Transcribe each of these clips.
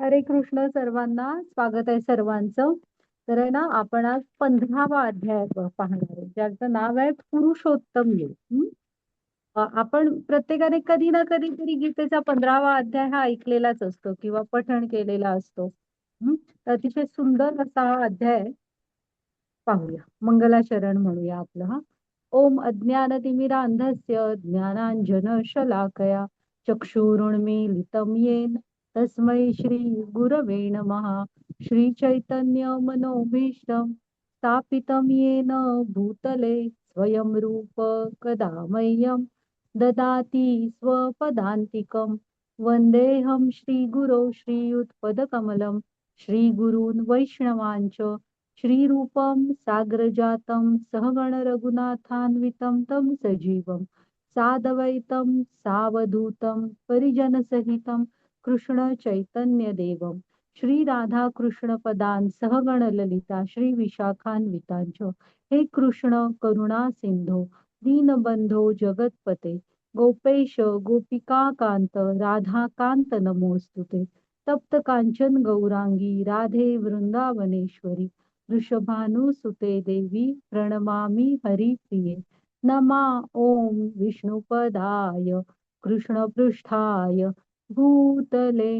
हरे कृष्ण सर्वांना. स्वागत आहे सर्वांचं. तर आहे ना, आपण आज 15वा अध्याय पाहणार आहे, ज्याचं नाव आहे पुरुषोत्तम योग. आपण प्रत्येकाने कधी ना कधीतरी गीतेचा 15वा अध्याय हा ऐकलेलाच असतो किंवा पठण केलेला असतो. तर अतिशय सुंदर असा हा अध्याय आहे. पाहूया, मंगलाचरण म्हणूया आपलं. ओम अज्ञानतिमिरांधस्य ज्ञानांजनशलाकया चक्षुरुन्मीलितं येन तस्मै श्री गुरवे नमः. श्री चैतन्य मनोभीष्टं स्थापितं येन भूतले स्वयं रूप कदा मह्यं ददाति स्वपदान्तिकं. वन्देऽहं श्रीगुरो श्रीयुतपदकमलं श्रीगुरून् वैष्णवांच श्रीरूपं साग्रजातं सहगण रघुनाथान्वितं तं सजीवं सादवैतं सावधूतं परिजनसहितं कृष्ण चैतन्य देवं श्री राधा कृष्ण पदान् सहगण ललिता श्री विशाखान्वितांच. हे कृष्ण करुणा सिंधो दीनबंधो जगतपते गोपेश गोपिका कांत राधा कांत नमोस्तुते. तप्त कांचन गौरांगी राधे वृंदावनेश्वरी वृषभानुसुते देवी प्रणमामि हरिप्रिये. नमा ओम विष्णुपदाय कृष्णपृष्ठाय भूतले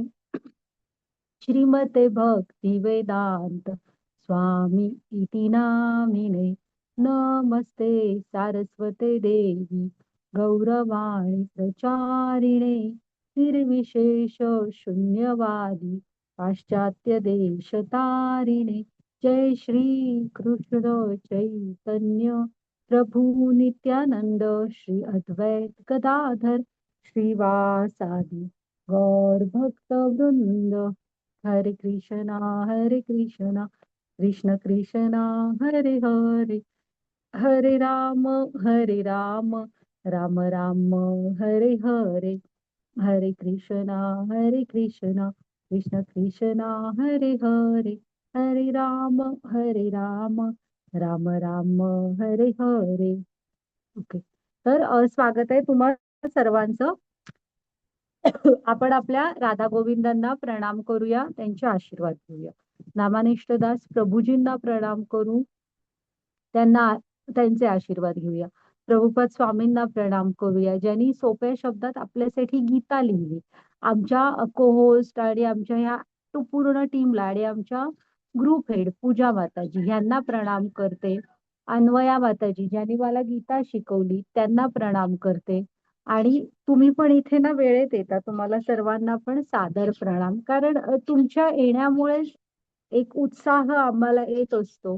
श्रीमते भक्ति वेदांत स्वामी इति नामिने. नमस्ते सारस्वते देवी गौरवाणी प्रचारिणे निर्विशेष शून्यवादी पाश्चात्य देशतारिणे. जय श्री कृष्ण चैतन्य प्रभु नित्यानंद श्री अद्वैत गदाधर श्रीवासादि गौर भक्त वृंद. हरे कृष्णा कृष्ण कृष्णा हरे हरे हरे राम राम राम हरे हरे. हरे कृष्णा कृष्ण कृष्णा हरे हरे हरे राम राम राम हरे हरे. ओके. तर स्वागत आहे तुम्हा सर्वांचं. आपण आपल्या राधा गोविंदांना प्रणाम करूया, त्यांचे आशीर्वाद घेऊया. नामानिष्ठ दास प्रभूजींना प्रणाम करू, त्यांना त्यांचे आशीर्वाद घेऊया. प्रभुपाद स्वामींना प्रणाम करूया, ज्यांनी सोप्या शब्दात आपल्यासाठी गीता लिहिली. आमच्या को-होस्ट आणि आमच्या ह्या पूर्ण टीमला आणि आमच्या ग्रुप हेड पूजा माताजी यांना प्रणाम करते. अन्वया माताजी ज्यांनी मला गीता शिकवली त्यांना प्रणाम करते. आणि तुम्ही पण इथे ना वेळेत येता, तुम्हाला सर्वांना पण सादर प्रणाम. कारण तुमच्या येण्यामुळे एक उत्साह आम्हाला येत असतो.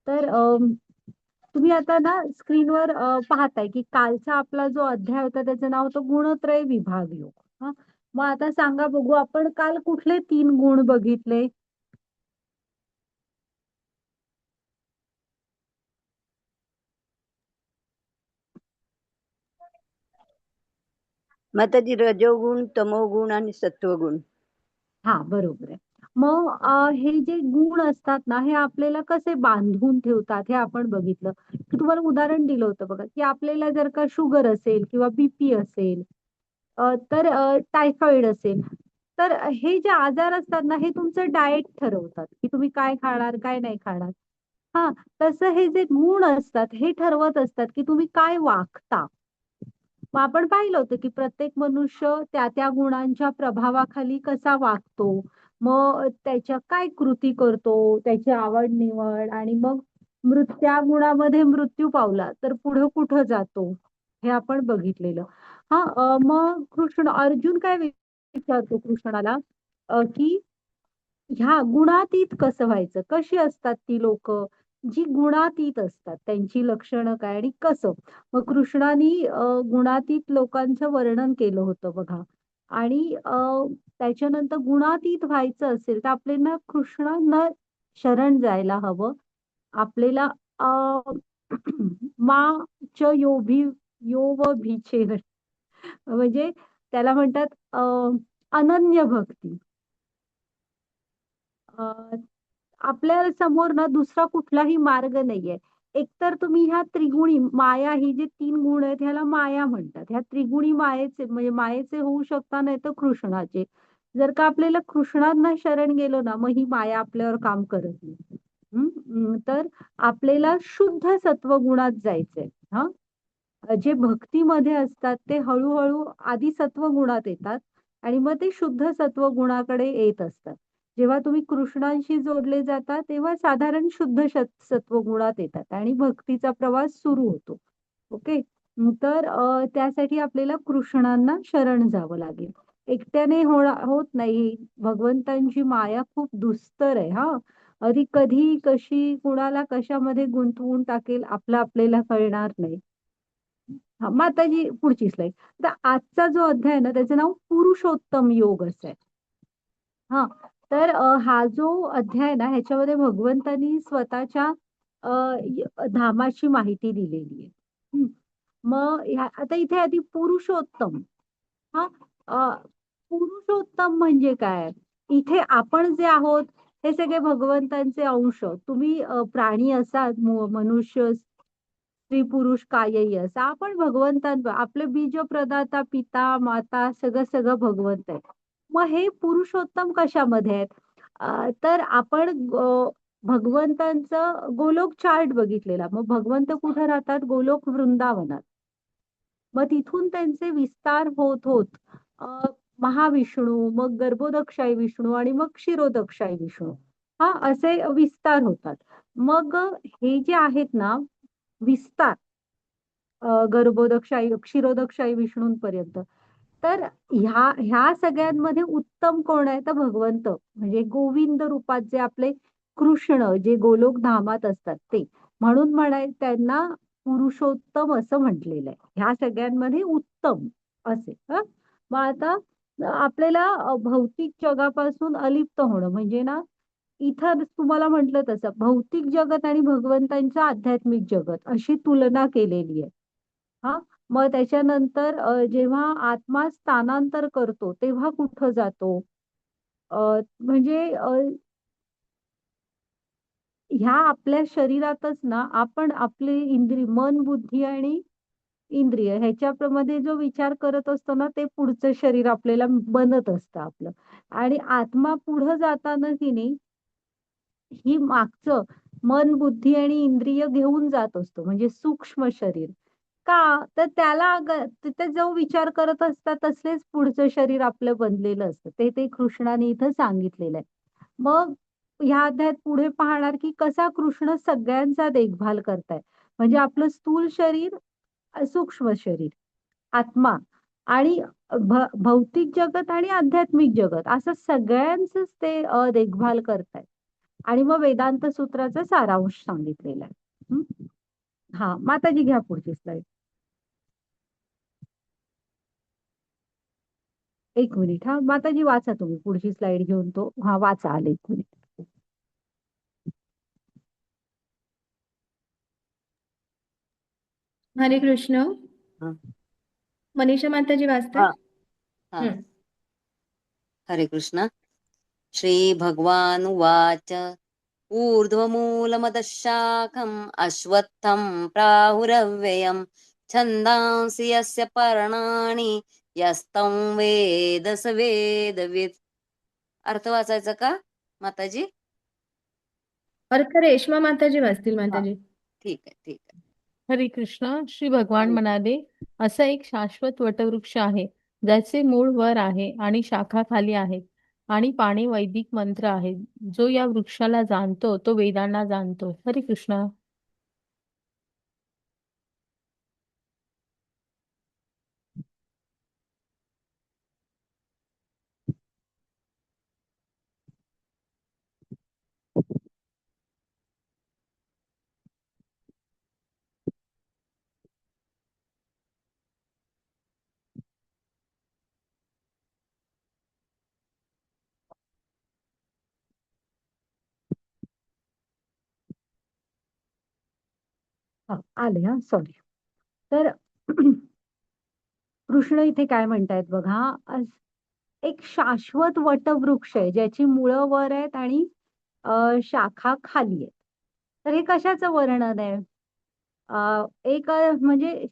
तर तुम्ही आता ना स्क्रीनवर पाहताय की कालचा आपला जो अध्याय होता त्याचं नाव होतं गुणत्रय विभाग योग. मग आता सांगा बघू, आपण काल कुठले 3 गुण बघितले? माताजी रजोगुण, तमोगुण आणि सत्वगुण. हा, बरोबर आहे. मग हे जे गुण असतात ना, हे आपल्याला कसे बांधून ठेवतात हे आपण बघितलं. की तुम्हाला उदाहरण दिलं होतं बघा, की आपल्याला जर का शुगर असेल किंवा बीपी असेल, तर टायफॉइड असेल, तर हे जे आजार असतात ना, हे तुमचं डाएट ठरवतात, की तुम्ही काय खाणार, काय नाही खाणार. हा, तसं हे जे गुण असतात हे ठरवत असतात, की तुम्ही काय वागता. मग आपण पाहिलं होतं की प्रत्येक मनुष्य त्या त्या गुणांच्या प्रभावाखाली कसा वागतो, मग त्याच्या काय कृती करतो, त्याची आवड निवड, आणि मग त्या गुणामध्ये मृत्यू पावला तर पुढे कुठं जातो हे आपण बघितलेलं. मग अर्जुन काय विचारतो कृष्णाला, की ह्या गुणातीत कसं व्हायचं, कशी असतात ती लोक जी गुणातीत असतात, त्यांची लक्षणं काय आणि कसं. मग कृष्णाने गुणातीत लोकांचं वर्णन केलं होतं बघा. आणि त्याच्यानंतर गुणातीत व्हायचं असेल तर आपल्याला कृष्णांना शरण जायला हवं. आपल्याला मा च यो भी यो व भीचे, म्हणजे त्याला म्हणतात अनन्य भक्ती. आपल्या समोर ना दुसरा कुठलाही मार्ग नाहीये. एकतर तुम्ही ह्या त्रिगुणी माया, ही जी 3 गुण आहेत ह्याला माया म्हणतात. ह्या त्रिगुणी मायेचे म्हणजे मायेचे होऊ शकता, नाही तर कृष्णाचे. जर का आपल्याला कृष्णांना शरण गेलो ना, मग ही माया आपल्यावर काम करत नाही. तर आपल्याला शुद्ध सत्वगुणात जायचंय. हा, जे भक्तीमध्ये असतात ते हळूहळू आधी सत्वगुणात येतात आणि मग ते शुद्ध सत्वगुणाकडे येत असतात. जेव्हा तुम्ही कृष्णांशी जोडले जाता तेव्हा साधारण शुद्ध सत्वगुणात येतात आणि भक्तीचा प्रवास सुरू होतो. ओके. तर त्यासाठी आपल्याला कृष्णांना शरण जावं लागेल. एकट्याने होत नाही. भगवंतांची माया खूप दुस्तर आहे हा. आधी कधी कशी कुणाला कशामध्ये गुंतवून टाकेल आपलं आपल्याला कळणार नाही. हा, मग आता जी पुढची स्लाईड. तर आजचा जो अध्याय आहे ना त्याचं नाव पुरुषोत्तम योग असं आहे. हा, तर हा जो अध्याय ना ह्याच्यामध्ये भगवंतांनी स्वतःच्या धामाची माहिती दिलेली आहे. मग आता इथे आधी पुरुषोत्तम. हा, अ, पुरुषोत्तम म्हणजे काय? इथे आपण जे आहोत हे सगळे भगवंतांचे अंश. तुम्ही प्राणी असाल, मनुष्य, स्त्री पुरुष कायही असा, आपण भगवंतांवर आपले बीज प्रदाता पिता माता सगळं सगळं भगवंत आहे. मग हे पुरुषोत्तम कशामध्ये आहेत? तर आपण भगवंतांचं गोलोक चार्ट बघितलेला. मग भगवंत कुठे राहतात? गोलोक वृंदावनात. मग तिथून त्यांचे विस्तार होत होत अ, महाविष्णू, मग गर्भोदकशाही विष्णू आणि मग क्षीरोदकशाही विष्णू, हा असे विस्तार होतात. मग हे जे आहेत ना विस्तार, गर्भोदकशाही क्षीरोदकशाही विष्णूंपर्यंत, तर ह्या सगळ्यांमध्ये उत्तम कोण आहे? तर भगवंत, म्हणजे गोविंद रूपात जे आपले कृष्ण जे गोलोक धामात असतात ते. म्हणून त्यांना पुरुषोत्तम असं म्हटलेलं आहे. ह्या सगळ्यांमध्ये उत्तम असे. मग आता आपल्याला भौतिक जगापासून अलिप्त होणं म्हणजे ना, इथं तुम्हाला म्हटलं तसं भौतिक जगत आणि भगवंतांचं आध्यात्मिक जगत अशी तुलना केलेली आहे. हा, मग त्याच्यानंतर जेव्हा आत्मा स्थानांतर करतो तेव्हा कुठं जातो? म्हणजे ह्या आपल्या शरीरातच ना आपण आपले इंद्रिय, मन, बुद्धी आणि इंद्रिय ह्याच्यामध्ये जो विचार करत असतो ना ते पुढचं शरीर आपल्याला बनत असतं आपलं. आणि आत्मा पुढं जाताना की नाही, ही मागचं मन, बुद्धी आणि इंद्रिय घेऊन जात असतो, म्हणजे सूक्ष्म शरीर. का? तर त्याला तिथे जो विचार करत असतात तसलेच पुढचं शरीर आपलं बनलेलं असतं. ते ते कृष्णाने इथं सांगितलेलं आहे. मग ह्या अध्यायात पुढे पाहणार की कसा कृष्ण सगळ्यांचा देखभाल करताय. म्हणजे आपलं स्थूल शरीर, सूक्ष्म शरीर, आत्मा आणि भौतिक जगत आणि आध्यात्मिक जगत असं सगळ्यांचंच ते देखभाल करतायत. आणि मग वेदांत सूत्राचा सारांश सांगितलेला आहे. हा, माताजी घ्या पुढची स्लाइड. एक मिनिट. हा, माताजी वाचा तुम्ही पुढची स्लाइड घेऊन. तो हा वाचा, आले एक मिनिट. हरे कृष्ण. हा. मनीषा माताजी वाचताय. हा. हा. हरे कृष्ण. श्रीभगवानुवाच ऊर्ध्वमूलमदः शाखम् अश्वत्थं प्राहुरव्ययम् छन्दांसि यस्य पर्णानि यस्तं वेद स वेदवित्. अर्थ वाचायचा का माताजी? अर्थ रेश्मा माताजी वाचतील हा, माताजी. ठीक आहे, ठीक आहे. हरे कृष्ण. श्री भगवान हरे. म्हणाले, असा एक शाश्वत वटवृक्ष आहे ज्याचे मूळ वर आहे आणि शाखा खाली आहेत आणि पाने वैदिक मंत्र आहेत. जो या वृक्षाला जाणतो तो वेदांना जाणतो. हरे कृष्ण. हा, आले. हा, सॉरी. तर कृष्ण इथे काय म्हणतायत बघा. एक शाश्वत वटवृक्ष आहे ज्याची मुळं वर आहेत आणि शाखा खाली आहेत. तर हे कशाचं वर्णन आहे? एक म्हणजे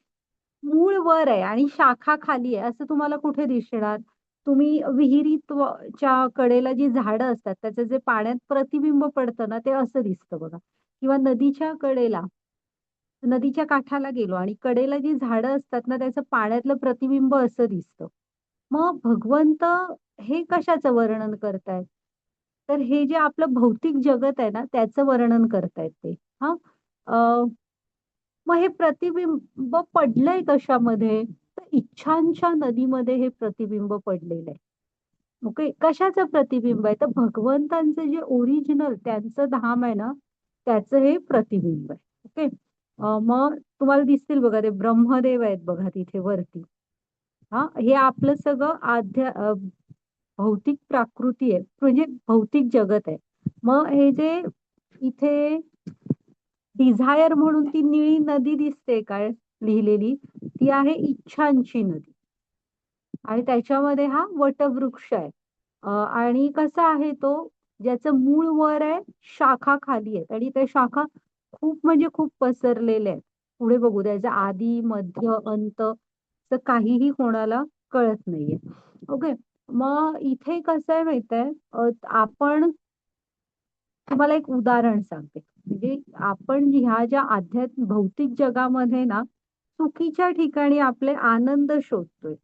मूळ वर आहे आणि शाखा खाली आहे असं तुम्हाला कुठे दिसणार? तुम्ही च्या कडेला जी झाडं असतात त्याचं जे पाण्यात प्रतिबिंब पडतं ना ते असं दिसतं बघा. किंवा नदीच्या काठाला गेलो आणि कडेला जी झाडं असतात ना त्याचं पाण्यातलं प्रतिबिंब असं दिसतं. मग भगवंत हे कशाचं वर्णन करतायत? तर हे जे आपलं भौतिक जगत आहे ना त्याचं वर्णन करतायत ते. हां. अ, मग हे प्रतिबिंब पडलंय कशामध्ये? तर इच्छांच्या नदीमध्ये हे प्रतिबिंब पडलेलं आहे. ओके. कशाचं प्रतिबिंब आहे? तर भगवंतांचं जे ओरिजिनल त्यांचं धाम आहे ना, त्याचं हे प्रतिबिंब आहे. ओके. मग तुम्हाला दिसतील बघा ते ब्रह्मदेव आहेत बघा तिथे वरती. हां, हे आपलं सगळं भौतिक प्राकृती आहे. म्हणजे भौतिक जगत आहे. मग हे जे इथे डिझायर म्हणून ती निळी नदी दिसते काय लिहिलेली, ती आहे इच्छांची नदी. आणि त्याच्यामध्ये हा वटवृक्ष आहे. आणि कसा आहे तो, ज्याचं मूळ वर आहे, शाखा खाली आहेत आणि त्या शाखा खूप म्हणजे खूप पसरलेल्या आहेत. पुढे बघू त्याचा आदी, मध्य, अंत असं काहीही कोणाला कळत नाहीये. ओके. मग इथे कसं आहे माहितीये, आपण तुम्हाला एक उदाहरण सांगते. म्हणजे आपण ह्या ज्या भौतिक जगामध्ये ना, चुकीच्या ठिकाणी आपले आनंद शोधतोय.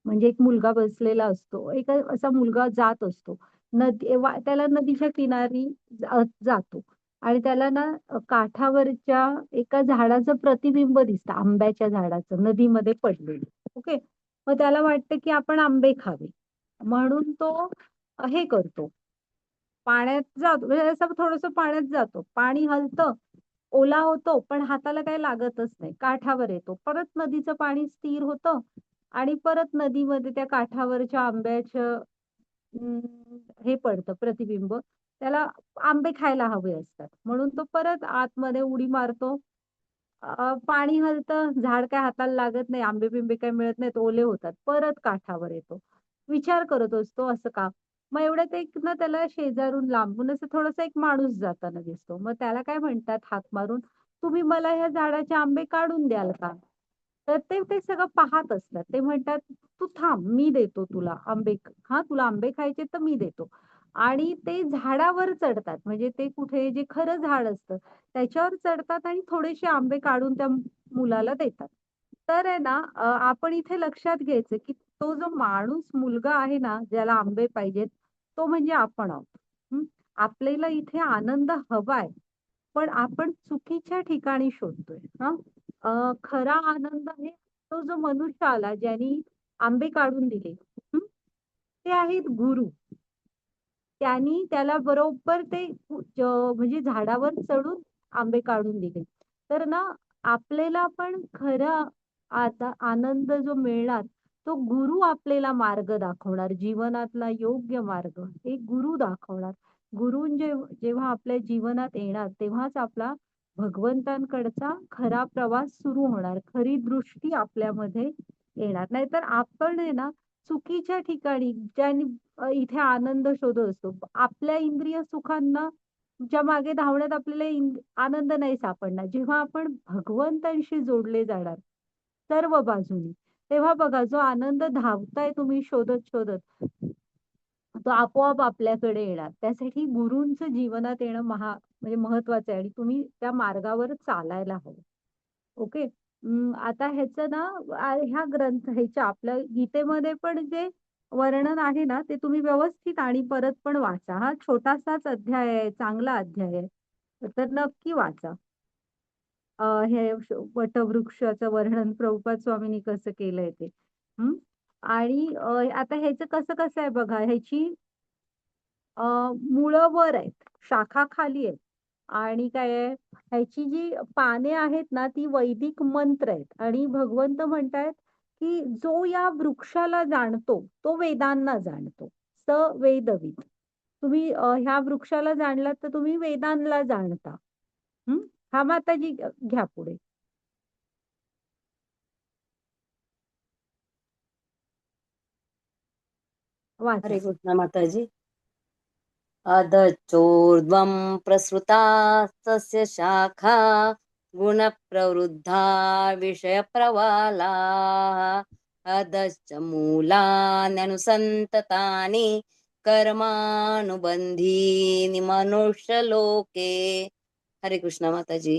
म्हणजे एक मुलगा बसलेला असतो. एक असा मुलगा जात असतो. त्याला नदीच्या किनारी जातो आणि त्याला ना काठावरच्या एका झाडाचं प्रतिबिंब दिसतं, आंब्याच्या झाडाचं नदीमध्ये पडलेलं. ओके. मग त्याला वाटतं की आपण आंबे खावे. म्हणून तो हे करतो. पाण्यात जातो म्हणजे असं थोडंसं पाण्यात जातो. पाणी हलतं, ओला होतो, पण हाताला काही लागतच नाही. काठावर येतो. परत नदीचं पाणी स्थिर होतं आणि परत नदीमध्ये त्या काठावरच्या आंब्याचं अं, हे पडतं प्रतिबिंब. त्याला आंबे खायला हवे असतात. म्हणून तो परत आतमध्ये उडी मारतो. पाणी हलतं, झाड काय हाताला लागत नाही, आंबे-बिंबे काही मिळत नाहीत, ओले होतात. परत काठावर येतो. विचार करत असतो असं का? मग एवढ्यात एक ना त्याला शेजारून लांबून असं थोडासा एक माणूस जाताना दिसतो. मग त्याला काय म्हणतात हाक मारून, "तुम्ही मला ह्या झाडाचे आंबे काढून द्याल का?" तर ते ते सगळं पाहत असतात. ते म्हणतात, "तू थांब, मी देतो तुला आंबे. हां, तुला आंबे खायचे तर मी देतो." आणि ते झाडावर चढतात. म्हणजे ते कुठे जे खरं झाड असतं त्याच्यावर चढतात आणि थोडेसे आंबे काढून त्या मुलाला देतात. तर आहे ना आपण इथे लक्षात घ्यायचं, की तो जो मुलगा आहे ना, ज्याला आंबे पाहिजेत, तो म्हणजे आपण आहोत. हं. आपल्याला इथे आनंद हवाय, पण आपण चुकीच्या ठिकाणी शोधतोय. हां. खरा आनंद हे तो जो मनुष्य आला, ज्यानी आंबे काढून दिले. हं. ते आहेत गुरु. त्यांनी त्याला बरोबर ते म्हणजे झाडावर चढून आंबे काढून दिले. तर ना आपल्याला पण खरा आता आनंद जो मिळणार, तो गुरु आपल्याला मार्ग दाखवणार. जीवनातला योग्य मार्ग एक गुरु दाखवणार. जेव्हा आपल्या जीवनात येणार, तेव्हाच आपला भगवंतांकडचा खरा प्रवास सुरू होणार. खरी दृष्टी आपल्यामध्ये येणार. नाहीतर आपण आहे ना, चुकीच्या ठिकाणी इथे आनंद शोधत असतो. आपल्या इंद्रिय सुखांना च्या मागे धावण्यात आपल्याला आनंद नाही सापडणार. जेव्हा आपण भगवंतांशी जोडले जाणार सर्व बाजूनी, तेव्हा बघा जो आनंद धावताय तुम्ही शोधत-शोधत, तो आपोआप आपल्याकडे येणार. त्यासाठी गुरूंचं जीवनात येणं म्हणजे महत्वाचं आहे आणि तुम्ही त्या मार्गावर चालायला हवं. ओके. आता ह्याचं ना ह्याच्या आपल्या गीतेमध्ये पण जे वर्णन आहे ना, ते तुम्ही व्यवस्थित आणि परत पण वाचा. हा छोटासाच अध्याय आहे, चांगला अध्याय आहे. तर नक्की वाचा. हे वटवृक्षाचं वर्णन प्रभुपाद स्वामींनी कसं केलंय ते. हं. आणि आता ह्याचं कसं-कसं आहे बघा, ह्याची अ, मुळं वर आहेत, शाखा खाली आहेत आणि काय आहे, ह्याची जी पाने आहेत ना, ती वैदिक मंत्र आहेत आणि भगवंत म्हणतायत, की जो या वृक्षाला जाणतो, तो वेदांना जाणतो. स वेदविद. तुम्ही ह्या वृक्षाला जाणलात, तर तुम्ही वेदांना जाणता. हं. हा माताजी घ्या पुढे. वाचा. हरे कृष्ण माताजी. अधश्चोर्ध्वं प्रसृतास्तस्य शाखा गुणप्रवृद्धा विषयप्रवालाः अधश्च मूलान्यनुसन्ततानि कर्मानुबन्धीनि मनुष्यलोके. हरे कृष्ण माताजी.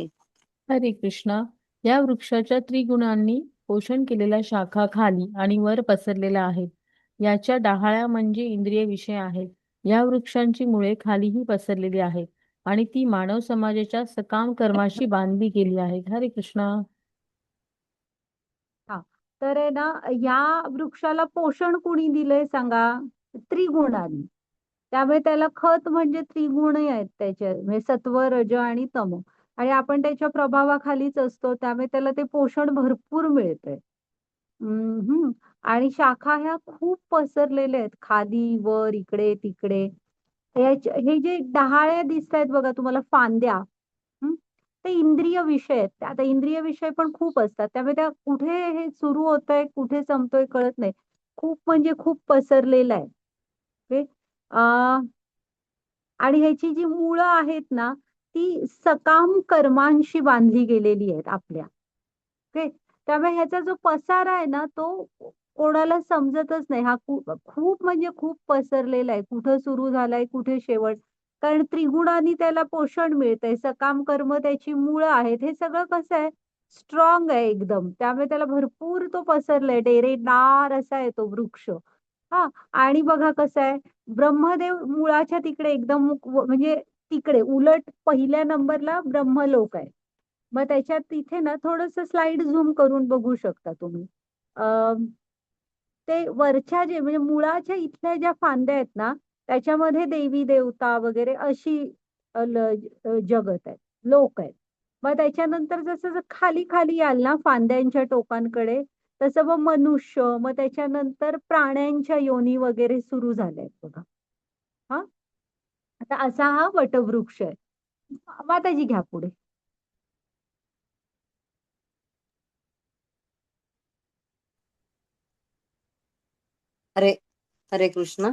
हरे कृष्णा. या वृक्षाच्या त्रिगुणांनी पोषण केलेल्या शाखा खाली आणि वर पसरलेल्या आहेत. याच्या डहाळ्या म्हणजे इंद्रिय विषय आहेत. या वृक्षांची मुळे खालीही पसरलेली आहेत आणि ती मानव समाजाच्या सकाम कर्माशी बांधली गेली आहेत. हरे कृष्णा. हा, तर आहे ना, या वृक्षाला पोषण कुणी दिलंय सांगा? त्रिगुणांनी. त्यामुळे त्याला खत म्हणजे त्रिगुणही आहेत त्याचे, म्हणजे सत्व, रज आणि तम. आणि आपण त्याच्या प्रभावाखालीच असतो, त्यामुळे त्याला ते पोषण भरपूर मिळतंय. हम्म. आणि शाखा ह्या खूप पसरलेल्या आहेत, खाली वर इकडे तिकडे. हे जे डहाळ्या दिसत आहेत बघा तुम्हाला, फांद्या, हं, ते इंद्रिय विषय आहेत. आता इंद्रिय विषय पण खूप असतात, त्यामुळे त्या कुठे हे सुरू होतंय कुठे संपतोय कळत नाही. खूप म्हणजे खूप पसरलेलं आहे. ओके. आणि ह्याची जी मुळं आहेत ना, ती सकाम कर्मांशी बांधली गेलेली आहेत आपल्या. ओके. त्यामुळे ह्याचा जो पसारा आहे ना, तो कोणाला समजतच नाही. हा खूप म्हणजे खूप पसरलेला आहे. कुठं सुरू झालाय कुठे शेवट. कारण त्रिगुणांनी त्याला पोषण मिळतंय. सकाम कर्म त्याची मुळं आहेत. हे सगळं कसं आहे, स्ट्रॉंग आहे एकदम. त्यामुळे त्याला भरपूर तो पसरलाय. डेरेदार असा आहे तो वृक्ष. हा. आणि बघा कसं आहे, ब्रह्मदेव मुळाच्या तिकडे एकदम म्हणजे तिकडे उलट पहिल्या नंबरला ब्रह्मलोक आहे. मग त्याच्यात तिथे ना थोडस स्लाइड झूम करून बघू शकता तुम्ही. अं, ते वरच्या जे म्हणजे मुळाच्या इथल्या ज्या फांद्या आहेत ना, त्याच्यामध्ये देवी देवता वगैरे अशी जगत आहेत, लोक आहेत. मग त्याच्यानंतर जसं जसं खाली खाली याल ना फांद्यांच्या टोकांकडे, तसं मग मनुष्य, मग त्याच्यानंतर प्राण्यांच्या योनी वगैरे सुरू झाल्या आहेत बघा. हा. आता असा हा वटवृक्ष आहे. माताजी घ्या पुढे. हरे हरे कृष्ण.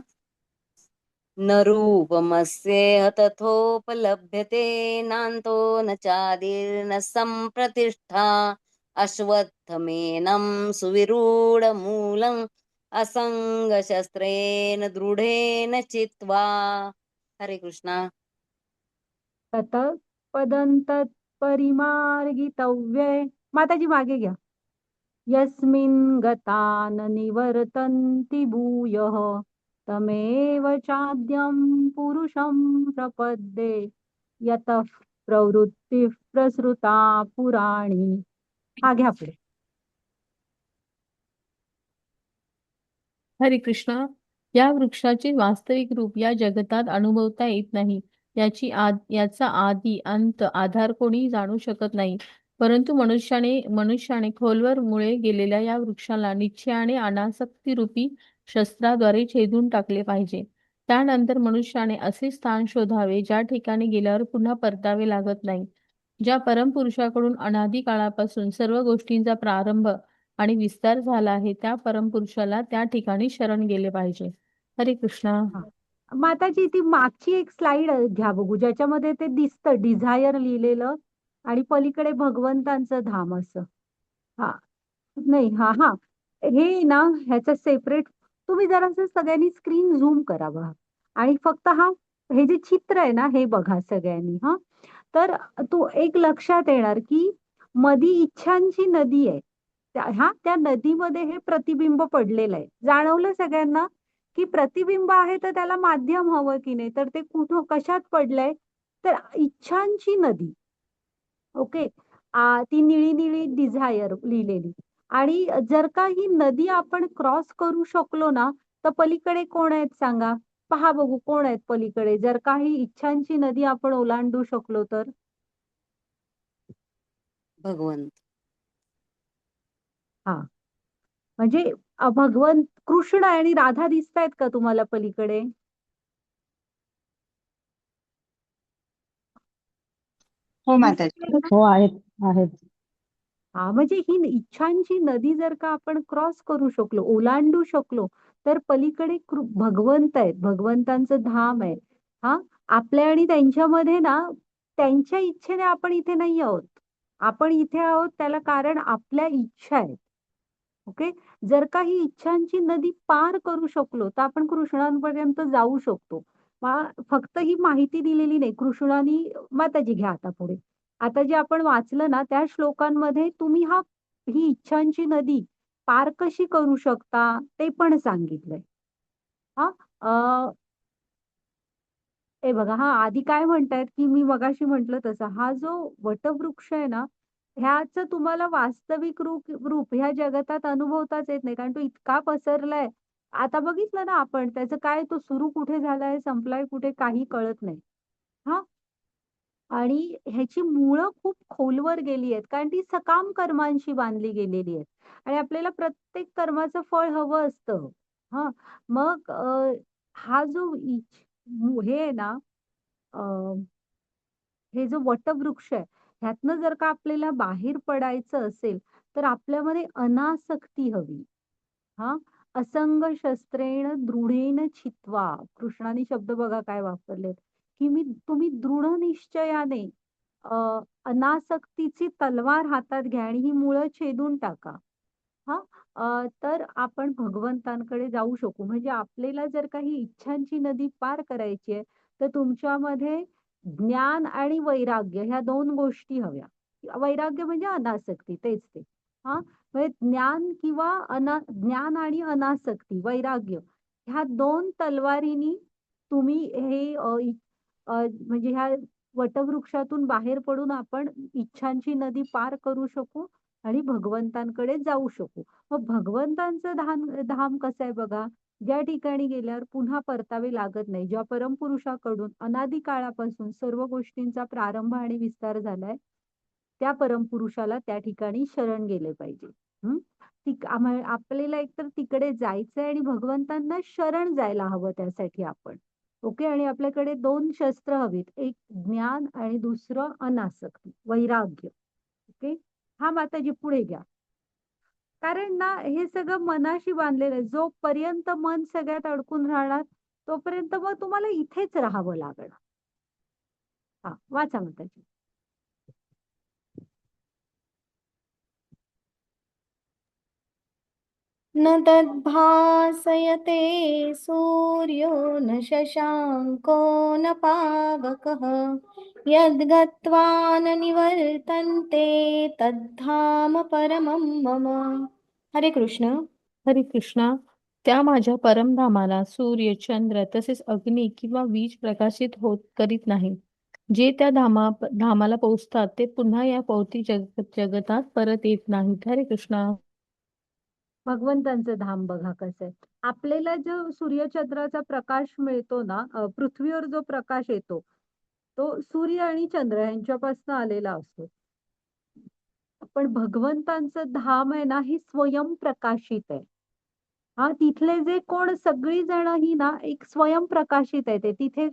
न रूपमस्येह तथोपलभ्यते नान्तो न चादिर्न सम्प्रतिष्ठा. अश्वत्थमेनं सुविरूढमूलम् असङ्गशस्त्रेण दृढेन चित्वा. हरे कृष्णा. ततः पदन्तत्परिमार्गितव्ये. माताजी मागे घ्या. यस्मिन् गता न निवर्तन्ति भूयः तमेव चाद्यं पुरुषं प्रपद्ये यतः प्रवृत्तिः प्रसृता पुराणी. हा घ्या पुढे. हरे कृष्णा. या वृक्षाचे वास्तविक रूप या जगतात अनुभवता येत नाही. याचा आदी अंत आधार कोणी जाणू शकत नाही. परंतु मनुष्याने खोलवर मुळे गेलेल्या या वृक्षाला निश्चयाने अनासक्ती रूपी शस्त्राद्वारे छेदून टाकले पाहिजे. त्यानंतर मनुष्याने असे स्थान शोधावे ज्या ठिकाणी गेल्यावर पुन्हा परतावे लागत नाही. ज्या परमपुरुषाकडून अनादी काळापासून सर्व गोष्टींचा प्रारंभ आणि विस्तार झाला आहे, त्या परमपुरुषाला त्या ठिकाणी शरण गेले पाहिजे. हरे कृष्णा. हा. माताजी ती मागची एक स्लाइड घ्या बघू, ज्याच्यामध्ये ते दिसतं डिझायर लिहिलेलं आणि पलीकडे भगवंतांचं धाम असं. हा. नाही, हा हा हे ना ह्याचं सेपरेट. तुम्ही जरासं सगळ्यांनी स्क्रीन झूम करा बघा. आणि फक्त हे जे चित्र आहे ना हे बघा सगळ्यांनी. हा. तर तो एक लक्षात येणार की मधी इच्छांची नदी आहे. त्या नदीमध्ये हे प्रतिबिंब पडलेलं आहे. जाणवलं सगळ्यांना की प्रतिबिंब आहे तर त्याला माध्यम हवं की नाही, तर ते कुठं कशात पडलंय, तर इच्छांची नदी. ओके. ती निळी निळी डिझायर लिहिलेली. आणि जर का ही नदी आपण क्रॉस करू शकलो ना, तर पलीकडे कोण आहेत सांगा? पहा बघू कोण आहेत पलीकडे, जर का ही इच्छांची नदी आपण ओलांडू शकलो तर. भगवंत. हा. म्हणजे भगवंत कृष्ण आणि राधा दिसतायत का तुम्हाला पलीकडे? हो माताजी. दिसतायत ना? हो, आहेत आहेत. हा. म्हणजे ही इच्छांची नदी जर का आपण क्रॉस करू शकलो, ओलांडू शकलो, तर पलीकडे भगवंत आहेत, भगवंतांचं धाम आहे. हा. आपल्या आणि त्यांच्यामध्ये ना, त्यांच्या इच्छेने आपण इथे नाही आहोत. आपण इथे आहोत त्याला कारण आपल्या इच्छा आहेत. ओके. जर का ही इच्छांची नदी पार करू शकलो तर आपण कृष्णांपर्यंत जाऊ शकतो. फक्त ही माहिती दिलेली नाही. कृष्णानी माताजी घ्या आता पुढे. आता जे आपण वाचलं ना त्या श्लोकांमध्ये तुम्ही ही इच्छांची नदी पार कशी करू शकता ते पण सांगितलंय. हा हे बघा आधी काय म्हणतायत की मी मगाशी म्हंटल तसं हा जो वटवृक्ष आहे ना ह्याचं तुम्हाला वास्तविक रूप ह्या जगतात अनुभवताच येत नाही कारण तो इतका पसरलाय. आता बघितलं ना आपण त्याचं काय तो सुरू कुठे झालाय संपलाय कुठे काही कळत नाही. हा आणि ह्याची मुळं खूप खोलवर गेली आहेत कारण ती सकाम कर्मांशी बांधली गेलेली आहेत आणि आपल्याला प्रत्येक कर्माचं फळ हवं असतं. हा मग हा जो हे आहे ना हे जो वटवृक्ष आहे ह्यातनं जर का आपल्याला बाहेर पडायचं असेल तर आपल्यामध्ये अनासक्ती हवी. हा असंग शस्त्रेण दृढेन छित्वा कृष्णाने शब्द बघा काय वापरलेत की तुम्ही दृढ निश्चयाने अनासक्तीची तलवार हातात घ्या आणि ही मुळं छेदून टाका. हा तर आपण भगवंतांकडे जाऊ शकू. म्हणजे आपल्याला जर काही इच्छांची नदी पार करायची आहे तर तुमच्यामध्ये ज्ञान आणि वैराग्य ह्या दोन गोष्टी हव्या. वैराग्य म्हणजे अनासक्ती तेच ते. हा म्हणजे ज्ञान आणि अनासक्ती वैराग्य ह्या दोन तलवारीनी तुम्ही हे म्हणजे ह्या वटवृक्षातून बाहेर पडून आपण इच्छांची नदी पार करू शकू आणि भगवंतांकडे जाऊ शकू. मग भगवंतांचं धाम कसं आहे बघा. ज्या ठिकाणी गेल्यावर पुन्हा परतावे लागत नाही. ज्या परमपुरुषाकडून अनादी काळापासून सर्व गोष्टींचा प्रारंभ आणि विस्तार झालाय त्या परमपुरुषाला त्या ठिकाणी शरण गेले पाहिजे. आपल्याला एकतर तिकडे जायचंय आणि भगवंतांना शरण जायला हवं त्यासाठी आपण. ओके. आणि आपल्याकडे दोन शस्त्र हवीत. एक ज्ञान आणि दुसरं अनासक्ती वैराग्य. ओके. हा माताजी पुढे घ्या. कारण ना हे सगळं मनाशी बांधलेलं आहे. जोपर्यंत मन सगळ्यात अडकून राहणार तोपर्यंत मग तुम्हाला इथेच राहावं लागणार. हा वाचा माताजी. न तद्भासयते सूर्यो न शशाङ्को न पावकः यद्गत्वा न निवर्तन्ते तद्धाम परमं मम. हरे कृष्ण. हरे कृष्णा. त्या माझ्या परमधामाला सूर्य चंद्र तसेच अग्नी किंवा वीज प्रकाशित करीत नाही. जे त्या धामाला पोचतात ते पुन्हा या भौतिक जगतात परत येत नाहीत. हरे कृष्णा. भगवंतांचं धाम बघा कसं आहे. आपल्याला जो सूर्यचंद्राचा प्रकाश मिळतो ना पृथ्वीवर जो प्रकाश येतो तो सूर्य आणि चंद्र यांच्यापासून आलेला असतो. पण भगवंतांचं धाम आहे ना ही स्वयंप्रकाशित आहे. हा तिथले जे कोण सगळी जण ही ना एक स्वयंप्रकाशित आहे. ते तिथे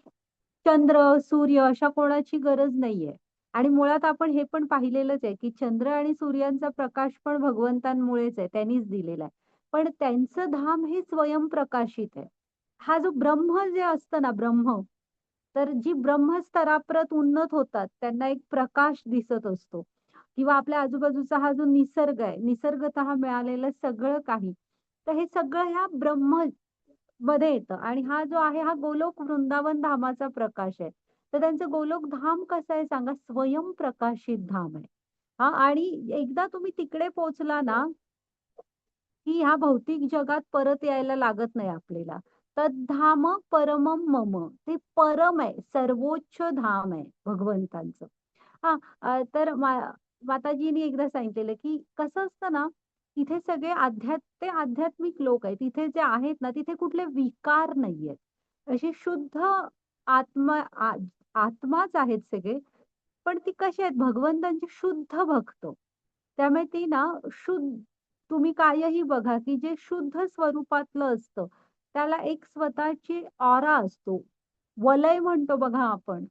चंद्र सूर्य अशा कोणाची गरज नाहीये. आणि मुळात आपण हे पण पाहिलेलंच आहे की चंद्र आणि सूर्यांचा प्रकाश पण भगवंतांमुळेच आहे. त्यांनीच दिलेला आहे. पण त्यांचं धाम हे स्वयंप्रकाशित आहे. हा जो ब्रह्म जे असतं ना ब्रह्म तर जी ब्रह्मस्तराप्रत उन्नत होतात त्यांना एक प्रकाश दिसत असतो. किंवा आपल्या आजूबाजूचा हा जो निसर्ग आहे निसर्गतः मिळालेलं सगळं काही तर हे सगळं ह्या ब्रह्म मध्ये येतं. आणि हा जो आहे हा गोलोक वृंदावन धामाचा प्रकाश आहे. तर त्यांचं गोलोक धाम कसं आहे सांगा. स्वयंप्रकाशित धाम आहे. हा आणि एकदा तुम्ही तिकडे पोहोचला ना की ह्या भौतिक जगात परत यायला लागत नाही आपल्याला. तद्धाम परमम मम. ते परम आहे सर्वोच्च धाम आहे भगवंतांचं. तर माताजींनी एकदा सांगितलेलं की कसं असतं ना तिथे सगळे ते आध्यात्मिक लोक आहेत. तिथे जे आहेत ना तिथे कुठले विकार नाहीयेत. असे शुद्ध आत्माच आहेत सगळे. पण ती कशी आहेत भगवंतांची शुद्ध भक्त. त्यामुळे ती ना शुद्ध तुम्ही कायही बघा की जे शुद्ध स्वरूपातलं असतं त्याला एक स्वतःची ऑरा असतो. वलय म्हणतो बघा आपण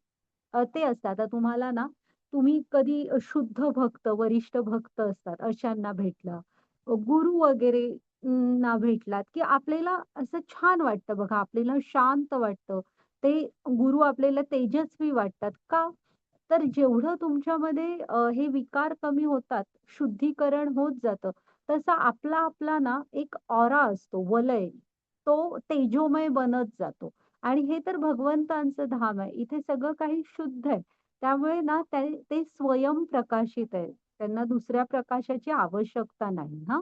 ते असतं. आता तुम्हाला ना तुम्ही कधी शुद्ध भक्त वरिष्ठ भक्त असतात अशांना भेटला गुरु वगैरे ना भेटलात की आपल्याला असं छान वाटतं बघा. आपल्याला शांत वाटतं. ते गुरु आपल्याला तेजस्वी वाटतात का तर जेवढं तुमच्यामध्ये हे विकार कमी होतात शुद्धीकरण होत जातं तसा आपला आपला ना एक ऑरा असतो, वलय, तो तेजोमय बनत जातो. आणि हे तर भगवंतांचं धाम आहे. इथे सगळं काही शुद्ध आहे. त्यामुळे ना ते स्वयं प्रकाशित आहे. त्यांना दुसऱ्या प्रकाशाची आवश्यकता नाही. हां.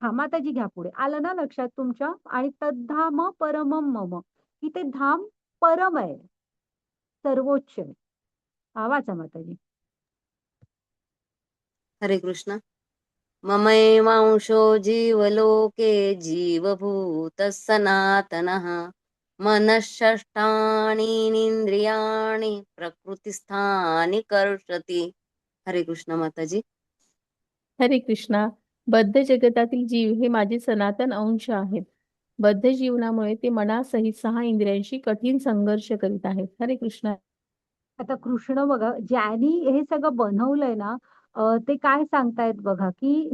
हां, माताजी घ्या पुढे. आलं ना लक्षात तुमच्या? आणि तद्धाम परमं मम. की ते धाम परम आहे, सर्वोच्च आहे. वाचा माताजी. हरे कृष्ण. ममैवांशो जीवलोके जीवभूतः सनातनः मनःषष्ठानीन्द्रियाणि प्रकृतिस्थानि कर्षति. हरे कृष्ण माताजी. हरे कृष्णा. बद्ध जगतातील जीव हे माझे सनातन अंश आहेत. बद्ध जीवनामुळे ते मनासहित 6 इंद्रियांशी कठीण संघर्ष करीत आहेत. हरे कृष्णा. आता कृष्ण बघा, ज्यांनी हे सगळं बनवलंय ना, ते काय सांगतायत बघा, की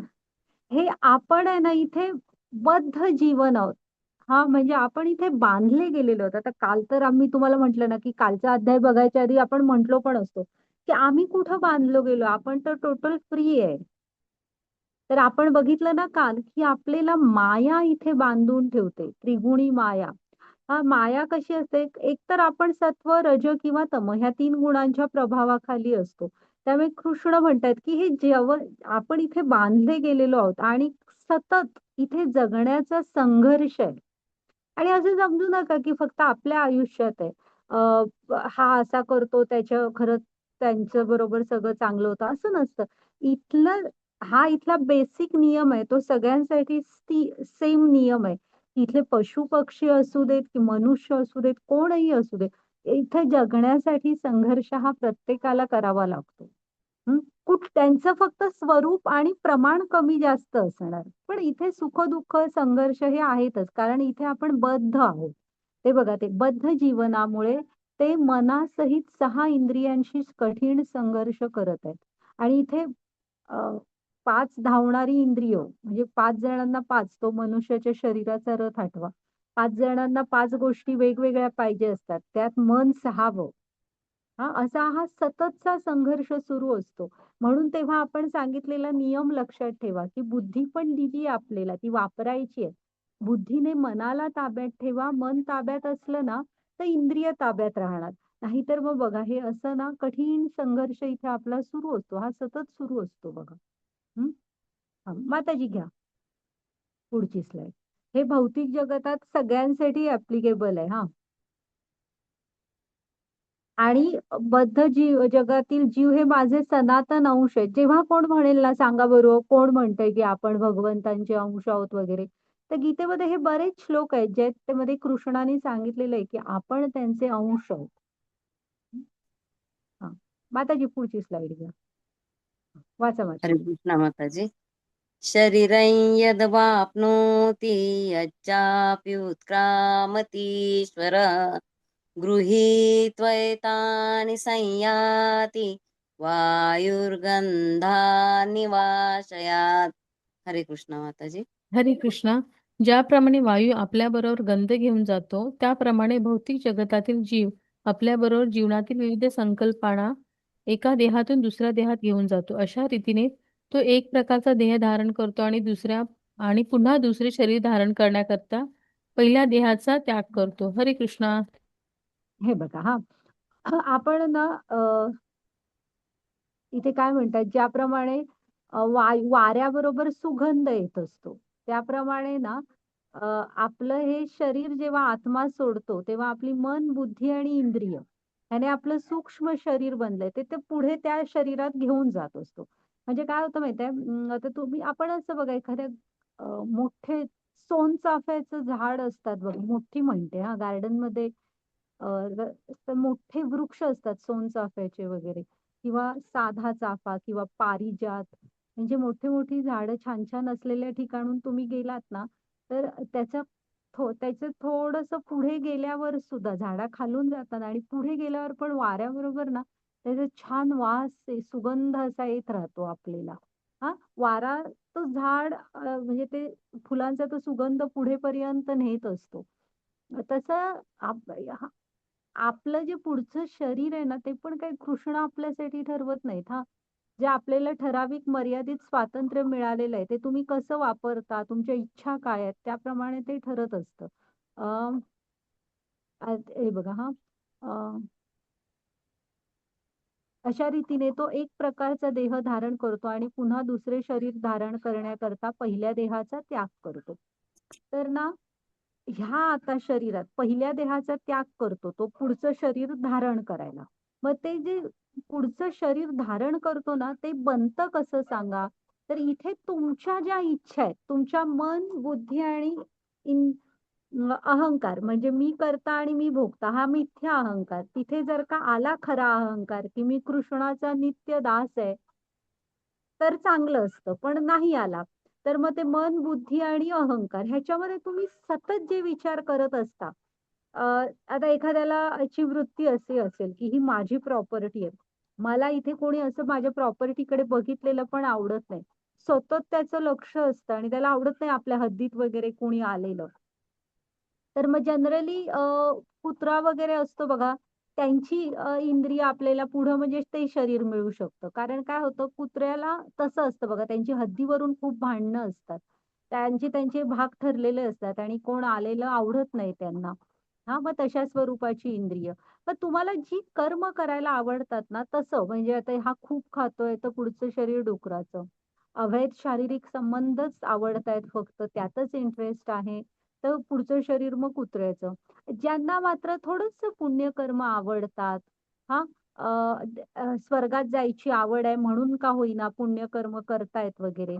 हे आपण आहे ना इथे बद्ध जीवन आहोत. हा म्हणजे आपण इथे बांधले गेलेलो आहोत. आता काल तर आम्ही तुम्हाला म्हटलं ना, की कालचा अध्याय बघायच्या आधी आपण म्हटलो पण असतो, की आम्ही कुठं बांधलो गेलो, आपण तर टोटल फ्री आहे. तर आपण बघितलं ना काल, की आपल्याला माया इथे बांधून ठेवते, त्रिगुणी माया. माया कशी असते, एक तर आपण सत्व, रज किंवा तम ह्या 3 गुणांच्या प्रभावाखाली असतो. त्यामुळे कृष्ण म्हणतात, की हे जेव्हा आपण इथे बांधले गेलेलो आहोत आणि सतत इथे जगण्याचा संघर्ष आहे. आणि असं समजू नका, की फक्त आपल्या आयुष्यात आहे. हा असा करतो त्याच्या खरंच त्यांच्या बरोबर सगळं चांगलं होतं, असं नसतं. इथलं हा इथला बेसिक नियम आहे. तो सगळ्यांसाठी सेम नियम आहे. इथले पशु-पक्षी असू देत, की मनुष्य असू देत, कोणही असू देत. इथे जगण्यासाठी संघर्ष हा प्रत्येकाला करावा लागतो. हं. त्यांचं फक्त स्वरूप आणि प्रमाण कमी जास्त असणार. पण इथे सुख-दुःख, संघर्ष हे आहेतच. कारण इथे आपण बद्ध आहोत. ते बघा, ते बद्ध जीवनामुळे ते मनासहित 6 इंद्रियांशी कठीण संघर्ष करत आहेत. आणि इथे अ, 5 धावणारी इंद्रिय म्हणजे 5 जणांना 5 तो मनुष्याच्या शरीराचा रथ आठवा. 5 जणांना 5 गोष्टी वेगवेगळ्या पाहिजे असतात. त्यात मन 6वं. असा हा सततचा संघर्ष सुरू असतो. म्हणून तेव्हा आपण सांगितलेला नियम लक्षात ठेवा, की बुद्धी पण दिली आहे आपल्याला, ती वापरायची आहे. बुद्धीने मनाला ताब्यात ठेवा. मन ताब्यात असलं ना, तर इंद्रिय ताब्यात राहणार. नाहीतर मग बघा, हे असं ना कठीण संघर्ष इथे आपला सुरू असतो. हा सतत सुरू असतो बघा. हं. माताजी घ्या पुढची स्लाईड. हे भौतिक जगतात सगळ्यांसाठी ॲप्लिकेबल आहे. आणि बद्ध जगातील जीव हे माझे सनातन अंश आहेत. जेव्हा कोण म्हणेल ना, सांगा बरं, कोण म्हणतंय की आपण भगवंतांचे अंश आहोत वगैरे. तर गीतेमध्ये हे बरेच श्लोक आहेत, ज्यामध्ये कृष्णाने सांगितलेलं आहे की आपण त्यांचे अंश आहोत. हा, माताजी पुढची स्लाइड घ्या. वाचा हरे माताजी. कृष्ण माताजी. शरीरं यद्वाप्नोति यच्चाप्युत्क्रामतीश्वरः गृहीत्वैतानि संयाति वायुर्गन्धानि वाशयात्. हरे कृष्ण माताजी. हरे कृष्णा. ज्याप्रमाणे वायू आपल्याबरोबर गंध घेऊन जातो, त्याप्रमाणे भौतिक जगतातील जीव आपल्याबरोबर जीवनातील विविध संकल्पना एका देहातून दुसऱ्या देहात घेऊन जातो. अशा रीतीने तो एक प्रकारचा देह धारण करतो आणि पुन्हा दुसरे शरीर धारण करण्याकरता पहिल्या देहाचा त्याग करतो. हरे कृष्णा. हे बघा, आपण ना इथे काय म्हणतात, ज्याप्रमाणे वाऱ्याबरोबर सुगंध येत असतो, त्याप्रमाणे ना आपलं हे शरीर जेव्हा आत्मा सोडतो, तेव्हा आपली मन, बुद्धी आणि इंद्रिय ह्याने आपलं सूक्ष्म शरीर बनलंय, ते पुढे त्या शरीरात घेऊन जात असतो. म्हणजे काय होतं माहितीये, आता आपण असं बघा, एखाद्या मोठे सोनचाफ्याचं झाड असतात बघा, मोठी म्हणते गार्डन मध्ये तर मोठे वृक्ष असतात सोनचाफ्याचे वगैरे, किंवा साधा चाफा किंवा पारिजात, म्हणजे मोठी मोठी झाडं छान छान असलेल्या ठिकाणून तुम्ही गेलात ना, तर त्याचं थोडंसं पुढे गेल्यावर सुद्धा झाडा खालून जातात आणि पुढे गेल्यावर पण वाऱ्याबरोबर ना त्याचा छान वास सुगंध असा येत राहतो आपल्याला. वारा तो झाड म्हणजे ते फुलांचा तो सुगंध पुढेपर्यंत नेत असतो. तसं आपलं जे पुढचं शरीर आहे ना, ते पण काही कृष्ण आपल्यासाठी ठरवत नाहीत. जे आपल्याला ठराविक मर्यादित स्वातंत्र्य मिळालेलं आहे ते तुम्ही कसं वापरता, तुमच्या इच्छा काय आहेत त्याप्रमाणे ते ठरत असतं. अं, हे बघा हा अशा रीतीने तो एक प्रकारचा देह धारण करतो आणि पुन्हा दुसरे शरीर धारण करण्याकरता पहिल्या देहाचा त्याग करतो. तर ना ह्या आता शरीरात पहिल्या देहाचा त्याग करतो तो पुढचं शरीर धारण करायला. मग ते जे पुढचं शरीर धारण करतो ना ते बनतं कसं सांगा? तर इथे तुमच्या ज्या इच्छा आहेत, तुमच्या मन, बुद्धी आणि अहंकार म्हणजे मी करता आणि मी भोगता हा मिथ्या अहंकार. तिथे जर का आला खरा अहंकार की मी कृष्णाचा नित्य दास आहे, तर चांगलं असतं. पण नाही आला, तर मग ते मन, बुद्धी आणि अहंकार ह्याच्यामध्ये तुम्ही सतत जे विचार करत असता. अ, आता एखाद्याला ची वृत्ती अशी असेल, की ही माझी प्रॉपर्टी आहे. मला इथे कोणी असं माझ्या प्रॉपर्टीकडे बघितलेलं पण आवडत नाही. सतत त्याचं लक्ष असतं आणि त्याला आवडत नाही आपल्या हद्दीत वगैरे कोणी आलेलं. तर मग जनरली कुत्रा वगैरे असतो बघा, त्यांची इंद्रिय आपल्याला पुढं म्हणजे ते शरीर मिळू शकतं. कारण काय होतं कुत्र्याला तसं असतं बघा, त्यांची हद्दीवरून खूप भांडणं असतात. त्यांचे भाग ठरलेले असतात आणि कोण आलेलं आवडत नाही त्यांना. हां, मग तशा स्वरूपाची इंद्रिय. तर तुम्हाला जी कर्म करायला आवडतात ना तसं म्हणजे आता हा खूप खातोय तर पुढचं शरीर डुकराचं. अवैध शारीरिक संबंधच आवडतायत फक्त त्यातच इंटरेस्ट आहे. तर पुढचं शरीर मग कुत्र्याचं. ज्यांना मात्र थोडंसं पुण्यकर्म आवडतात, हां, स्वर्गात जायची आवड आहे म्हणून का होईना पुण्यकर्म करतायत वगैरे.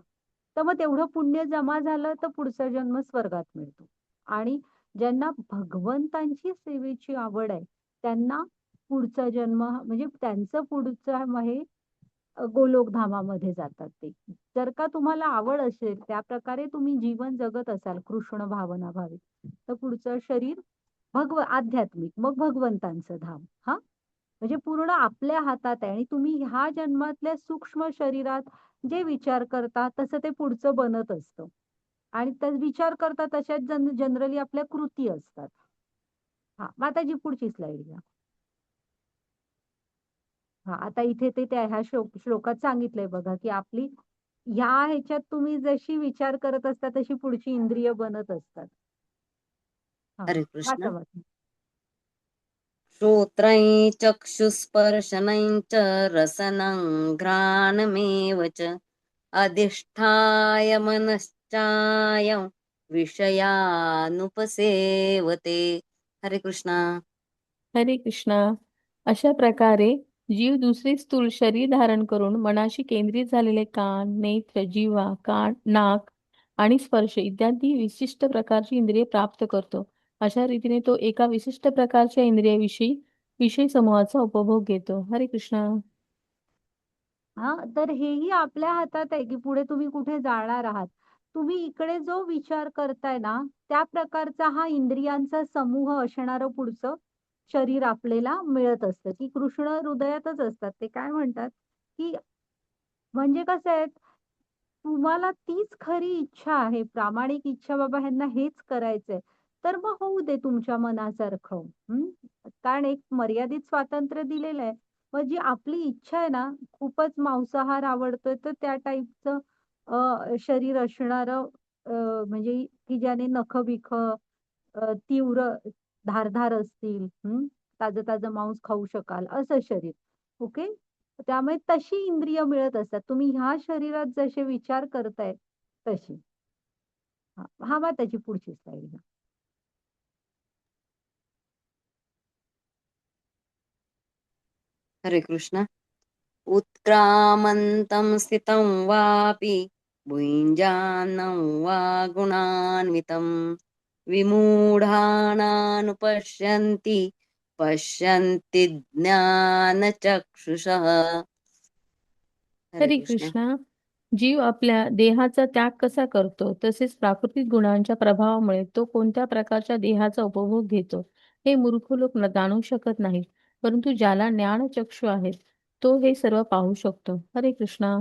तर मग तेवढं पुण्य जमा झालं तर पुढचा जन्म स्वर्गात मिळतो. आणि ज्यांना भगवंतांची सेवेची आवड आहे, त्यांना पुढचा जन्म म्हणजे त्यांचं पुढचं हे गोलोकधामामध्ये जातात ते. जर का तुम्हाला आवड असेल, त्याप्रकारे तुम्ही जीवन जगत असाल कृष्ण भावना भावी, तर पुढचं शरीर आध्यात्मिक, मग भगवंतांचं धाम. हां, म्हणजे पूर्ण आपल्या हातात आहे आणि तुम्ही ह्या जन्मातल्या सूक्ष्म शरीरात जे विचार करता, तसं ते पुढचं बनत असतं. आणि त्या विचार करता तशाच जनरली आपल्या कृती असतात. हां, मग आता जी पुढची स्लाईड घ्या. हां, आता इथे ते त्या ह्या श्लोकात सांगितलंय बघा, की आपली ह्या ह्याच्यात तुम्ही जशी विचार करत असता, तशी पुढची इंद्रिय बनत असतात. हां, हरे कृष्ण. वाचा, वाचा. श्रोत्रं चक्षुस्पर्शनं च रसनं घ्राणमेव च अधिष्ठाय मनश्चायं विषयानुपसेवते. हरे कृष्णा. हरे कृष्णा. अशा प्रकारे जीव दुसरे स्थूल शरीर धारण करून मनाशी केंद्रित झालेले कान, नेत्र, जिव्हा, नाक आणि स्पर्श इत्यादी विशिष्ट प्रकारची इंद्रिये प्राप्त करतो. अशा रीतीने तो एका विशिष्ट प्रकारच्या इंद्रियाविषयी विषय समूहाचा उपभोग घेतो. हरे कृष्णा. हां, तर हेही आपल्या हातात आहे, की पुढे तुम्ही कुठे जाणार आहात. तुम्ही इकडे जो विचार करताय ना, त्या प्रकारचा हा इंद्रियांचा समूह असणारं पुढचं शरीर आपल्याला मिळत असतं, की कृष्ण हृदयातच असतात. ते काय म्हणतात, की म्हणजे कसं आहे, तुम्हाला तीच खरी इच्छा आहे, प्रामाणिक इच्छा बाबा ह्यांना हेच करायचंय, तर मग होऊ दे तुमच्या मनासारखं. हं. कारण एक मर्यादित स्वातंत्र्य दिलेलं आहे. मग जी आपली इच्छा आहे ना, खूपच मांसाहार आवडतोय, तर त्या टाईपचं शरीर असणारं म्हणजे की ज्याने नखं-बिखं तीव्र धारदार असतील, ताजं-ताजं मांस खाऊ शकाल, असं शरीर. ओके. त्यामुळे तशी इंद्रिय मिळत असतात. तुम्ही ह्या शरीरात जसे विचार करताय तशी. हां, हां, मग त्याची पुढची स्लाईड घ्या. हरे कृष्ण. उत्क्रामन्तं स्थितं वापि भुञ्जानं वा गुणान्वितं विमूढानानुपश्यन्ति पश्यन्ति ज्ञानचक्षुषः. हरे हरे कृष्ण. कृष्णा. जीव आपल्या देहाचा त्याग कसा करतो, तसेच प्राकृतिक गुणांच्या प्रभावामुळे तो कोणत्या प्रकारच्या देहाचा उपभोग घेतो, हे मूर्ख लोक जाणू शकत नाहीत. परंतु ज्याला ज्ञानचक्षु आहेत, तो हे सर्व पाहू शकतो. हरे कृष्णा.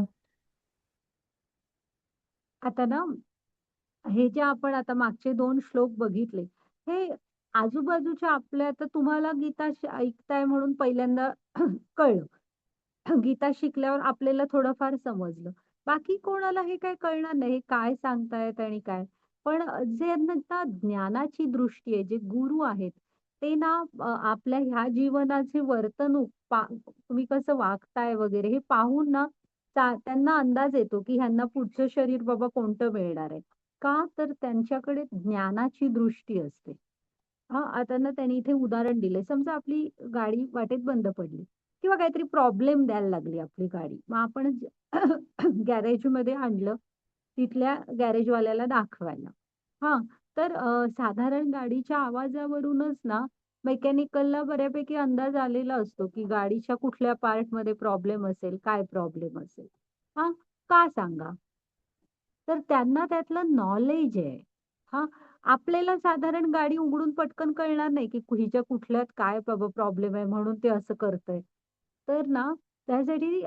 आता ना, हे जे आपण आता मागचे 2 श्लोक बघितले, हे आजूबाजूच्या आपल्या आता तुम्हाला गीता ऐकताय म्हणून पहिल्यांदा कळलं. गीता शिकल्यावर आपल्याला थोडंफार समजलं. बाकी कोणाला हे काही कळणार नाही, हे काय सांगतायत आणि काय. पण जे ना ज्ञानाची दृष्टी आहे, जे गुरु आहेत, ते ना आपल्या ह्या जीवनाची वर्तणूक तुम्ही कसं वागताय वगैरे हे पाहून ना त्यांना अंदाज येतो, की ह्यांना पुढचं शरीर बाबा कोणतं मिळणार आहे. का? तर त्यांच्याकडे ज्ञानाची दृष्टी असते. हां, आता ना त्यांनी इथे उदाहरण दिलंय. समजा आपली गाडी वाटेत बंद पडली किंवा काहीतरी प्रॉब्लेम द्यायला लागली आपली गाडी. मग आपण गॅरेजमध्ये आणलं, तिथल्या गॅरेजवाल्याला दाखवायला. हां, तर साधारण गाडीच्या आवाजावरूनच ना मेकॅनिकलला बऱ्यापैकी अंदाज आलेला असतो, की गाडीच्या कुठल्या पार्टमध्ये प्रॉब्लेम असेल, काय प्रॉब्लेम असेल. हां, का सांगा? तर त्यांना त्यातलं नॉलेज आहे. हां, आपल्याला साधारण गाडी उघडून पटकन कळणार नाही, की हिच्या कुठल्यात काय बाबा प्रॉब्लेम आहे म्हणून ते असं करतंय. तर ना त्यासाठी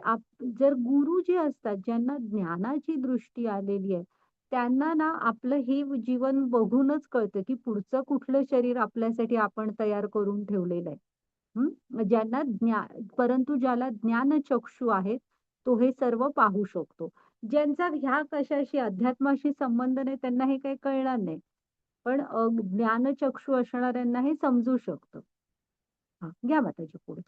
जर गुरु जे असतात, ज्यांना ज्ञानाची दृष्टी आलेली आहे, त्यांना ना आपलं हे जीवन बघूनच कळतं, की पुढचं कुठलं शरीर आपल्यासाठी आपण तयार करून ठेवलेलं आहे. ज्यांना परंतु ज्याला ज्ञानचक्षू आहे, तो हे सर्व पाहू शकतो. ज्यांचा ह्या कशाशी अध्यात्माशी संबंध नाही त्यांना हे काही कळणार नाही. पण ज्ञानचक्षू असणाऱ्यांना हे समजू शकतं. हां, घ्या माताजी पुढे.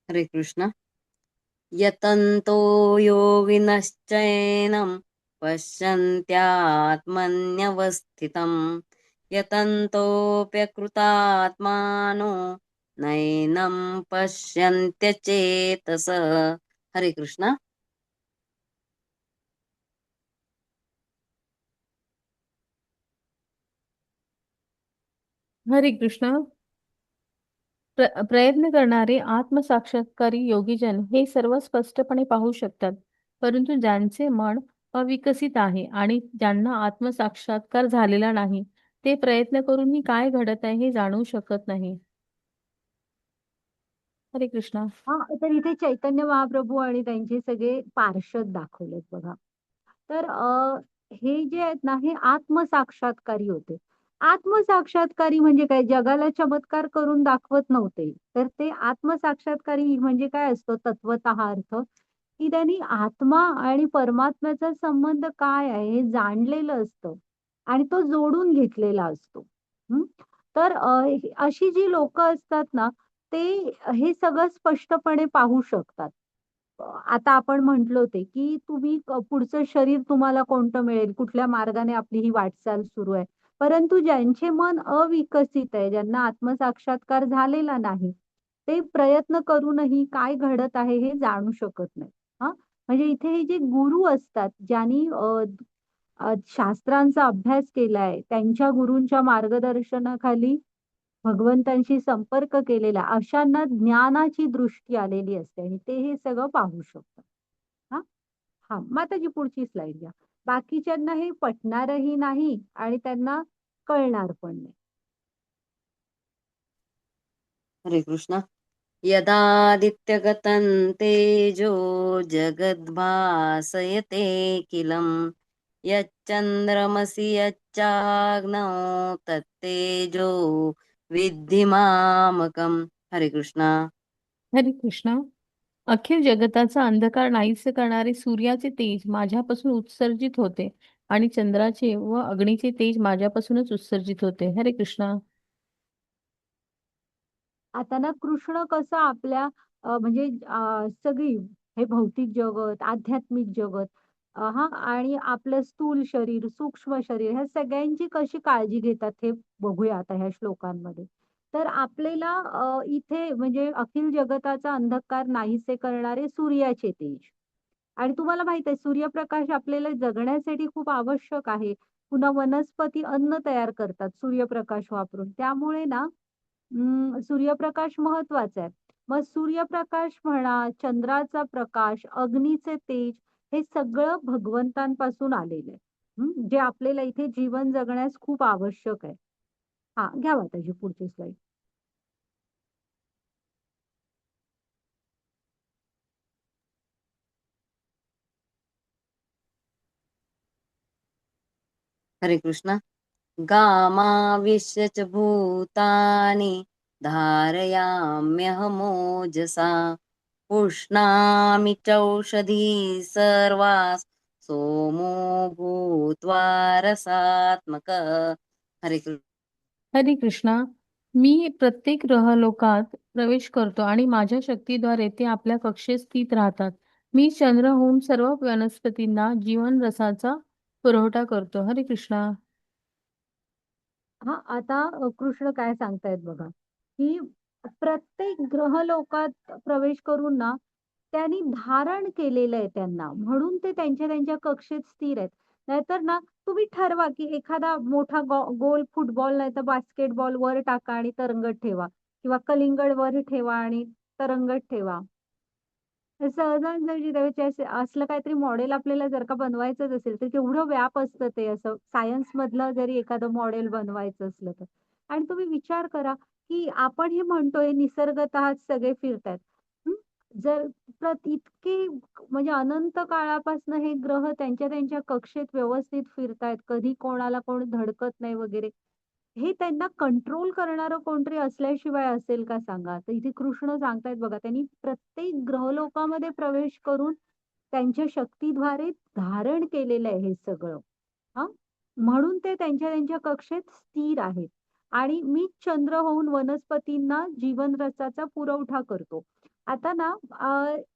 हरे कृष्ण. यतन्तो योगिनश्चैनं पश्यन्त्यात्मन्यवस्थितं यतन्तोऽप्यकृतात्मानो नैनं पश्यन्त्यचेतसः. हरे कृष्ण. हरे कृष्ण. प्रयत्न करणारे आत्मसाक्षात्कारी योगीजन हे सर्व स्पष्टपणे पाहू शकतात, परंतु ज्यांचे मन अविकसित आहे आणि ज्यांना आत्मसाक्षात्कार झालेला नाही, ते प्रयत्न करूनही काय घडत आहे हे जाणू शकत नाही. हरे कृष्ण. हां, तर इथे चैतन्य महाप्रभू आणि त्यांचे सगळे पार्षद दाखवलेत बघा. तर हे जे आहेत ना, हे आत्मसाक्षात्कारी होते. आत्मसाक्षात्कारी म्हणजे काय? जगाला चमत्कार करून दाखवत नव्हते. तर ते आत्मसाक्षात्कारी म्हणजे काय असतो तत्वतः अर्थ, की त्यांनी आत्मा आणि परमात्म्याचा संबंध काय आहे हे जाणलेलं असतं आणि तो जोडून घेतलेला असतो. हं. तर अशी जी लोकं असतात ना, ते हे सगळं स्पष्टपणे पाहू शकतात. आता आपण म्हटलो होते, की तुम्ही पुढचं शरीर तुम्हाला कोणतं मिळेल, कुठल्या मार्गाने आपली ही वाटचाल सुरू आहे. परंतु ज्यांचे मन अविकसित आहे, ज्यांना आत्मसाक्षात्कार झालेला नाही, ते प्रयत्न करूनही काय घडत आहे हे जाणू शकत नाही. हां, म्हणजे इथे हे जे गुरु असतात, ज्यांनी शास्त्रांचा अभ्यास केलाय, त्यांच्या गुरूंच्या मार्गदर्शनाखाली भगवंतांशी संपर्क केलेला, अशांना ज्ञानाची दृष्टी आलेली असते आणि ते हे सगळं पाहू शकतात. हां, हां. माताजी पुढची स्लाईड घ्या. बाकीच्यांना हे पटणारही नाही आणि त्यांना कळणार पण नाही. हरे कृष्ण. यदादित्यगतं तेजो जगद्भासयतेऽखिलं यच्चन्द्रमसि यच्चाग्नौ तत्तेजो विद्धि मामकम्. हरे कृष्ण. हरे कृष्ण. अखिल जगताचा अंधकार नाहीसे करणारे सूर्याचे तेज माझ्यापासून उत्सर्जित होते आणि चंद्राचे व अग्नीचे तेज माझ्यापासूनच उत्सर्जित होते. हरे कृष्ण. आता ना कृष्ण कसं आपल्या म्हणजे सगळी हे भौतिक जगत, आध्यात्मिक जगत हां आणि आपलं स्थूल शरीर, सूक्ष्म शरीर ह्या सगळ्यांची कशी काळजी घेतात हे बघूया आता ह्या श्लोकांमध्ये. तर आपल्याला इथे म्हणजे अखिल जगताचा अंधकार नाहीसे करणारे सूर्याचे तेज आणि तुम्हाला माहित आहे सूर्यप्रकाश आपल्याला जगण्यासाठी खूप आवश्यक आहे. पुन्हा वनस्पती अन्न तयार करतात सूर्यप्रकाश वापरून. त्यामुळे ना सूर्यप्रकाश महत्वाचा आहे. मग सूर्यप्रकाश म्हणा, चंद्राचा प्रकाश, अग्नीचे तेज हे सगळं भगवंतांपासून आलेलं आहे. जे आपल्याला इथे जीवन जगण्यास खूप आवश्यक आहे. हां, घ्या माताजी पुढची स्लाईड. हरे कृष्ण. गामाविश्य च भूतानि धारयाम्यहमोजसा पुष्णामि चौषधी सर्वास् सोमो भूत्वा रसात्मक. हरे कृष्ण. हरे कृष्णा. मी प्रत्येक ग्रहलोकात प्रवेश करतो आणि माझ्या शक्तीद्वारे ते आपल्या कक्षेत स्थित राहतात. मी चंद्र होऊन सर्व वनस्पतींना जीवन रसाचा पुरवठा करतो. हरे कृष्णा. हा आता कृष्ण काय सांगतायत बघा, की प्रत्येक ग्रहलोकात प्रवेश करून ना त्यांनी धारण केलेलं आहे त्यांना, म्हणून ते त्यांच्या त्यांच्या कक्षेत स्थिर आहेत. नाहीतर ना तुम्ही ठरवा की एखादा मोठा गोल फुटबॉल नाही तर बास्केटबॉल वर टाका आणि तरंगत ठेवा, किंवा कलिंगड वर ठेवा आणि तरंगत ठेवा. सहजासहजी त्याचे असलं काहीतरी मॉडेल आपल्याला जर का बनवायचंच असेल तर केवढं व्याप असतं ते, असं सायन्स मधलं जरी एखादं मॉडेल बनवायचं असलं तर. आणि तुम्ही विचार करा की आपण हे म्हणतोय निसर्गतः सगळे फिरतायत. हं? जर इतके म्हणजे अनंत काळापासून हे ग्रह त्यांच्या त्यांच्या कक्षेत व्यवस्थित फिरतायत, कधी कोणाला कोण धडकत नाही वगैरे, हे त्यांना कंट्रोल करणारं कोणतरी असल्याशिवाय असेल का सांगा? तर इथे कृष्ण सांगतायत बघा, त्यांनी प्रत्येक ग्रहलोकामध्ये प्रवेश करून त्यांच्या शक्तीद्वारे धारण केलेलं आहे हे सगळं. हां, म्हणून ते त्यांच्या त्यांच्या कक्षेत स्थिर आहेत. आणि मी चंद्र होऊन वनस्पतींना जीवनरसाचा पुरवठा करतो. आता ना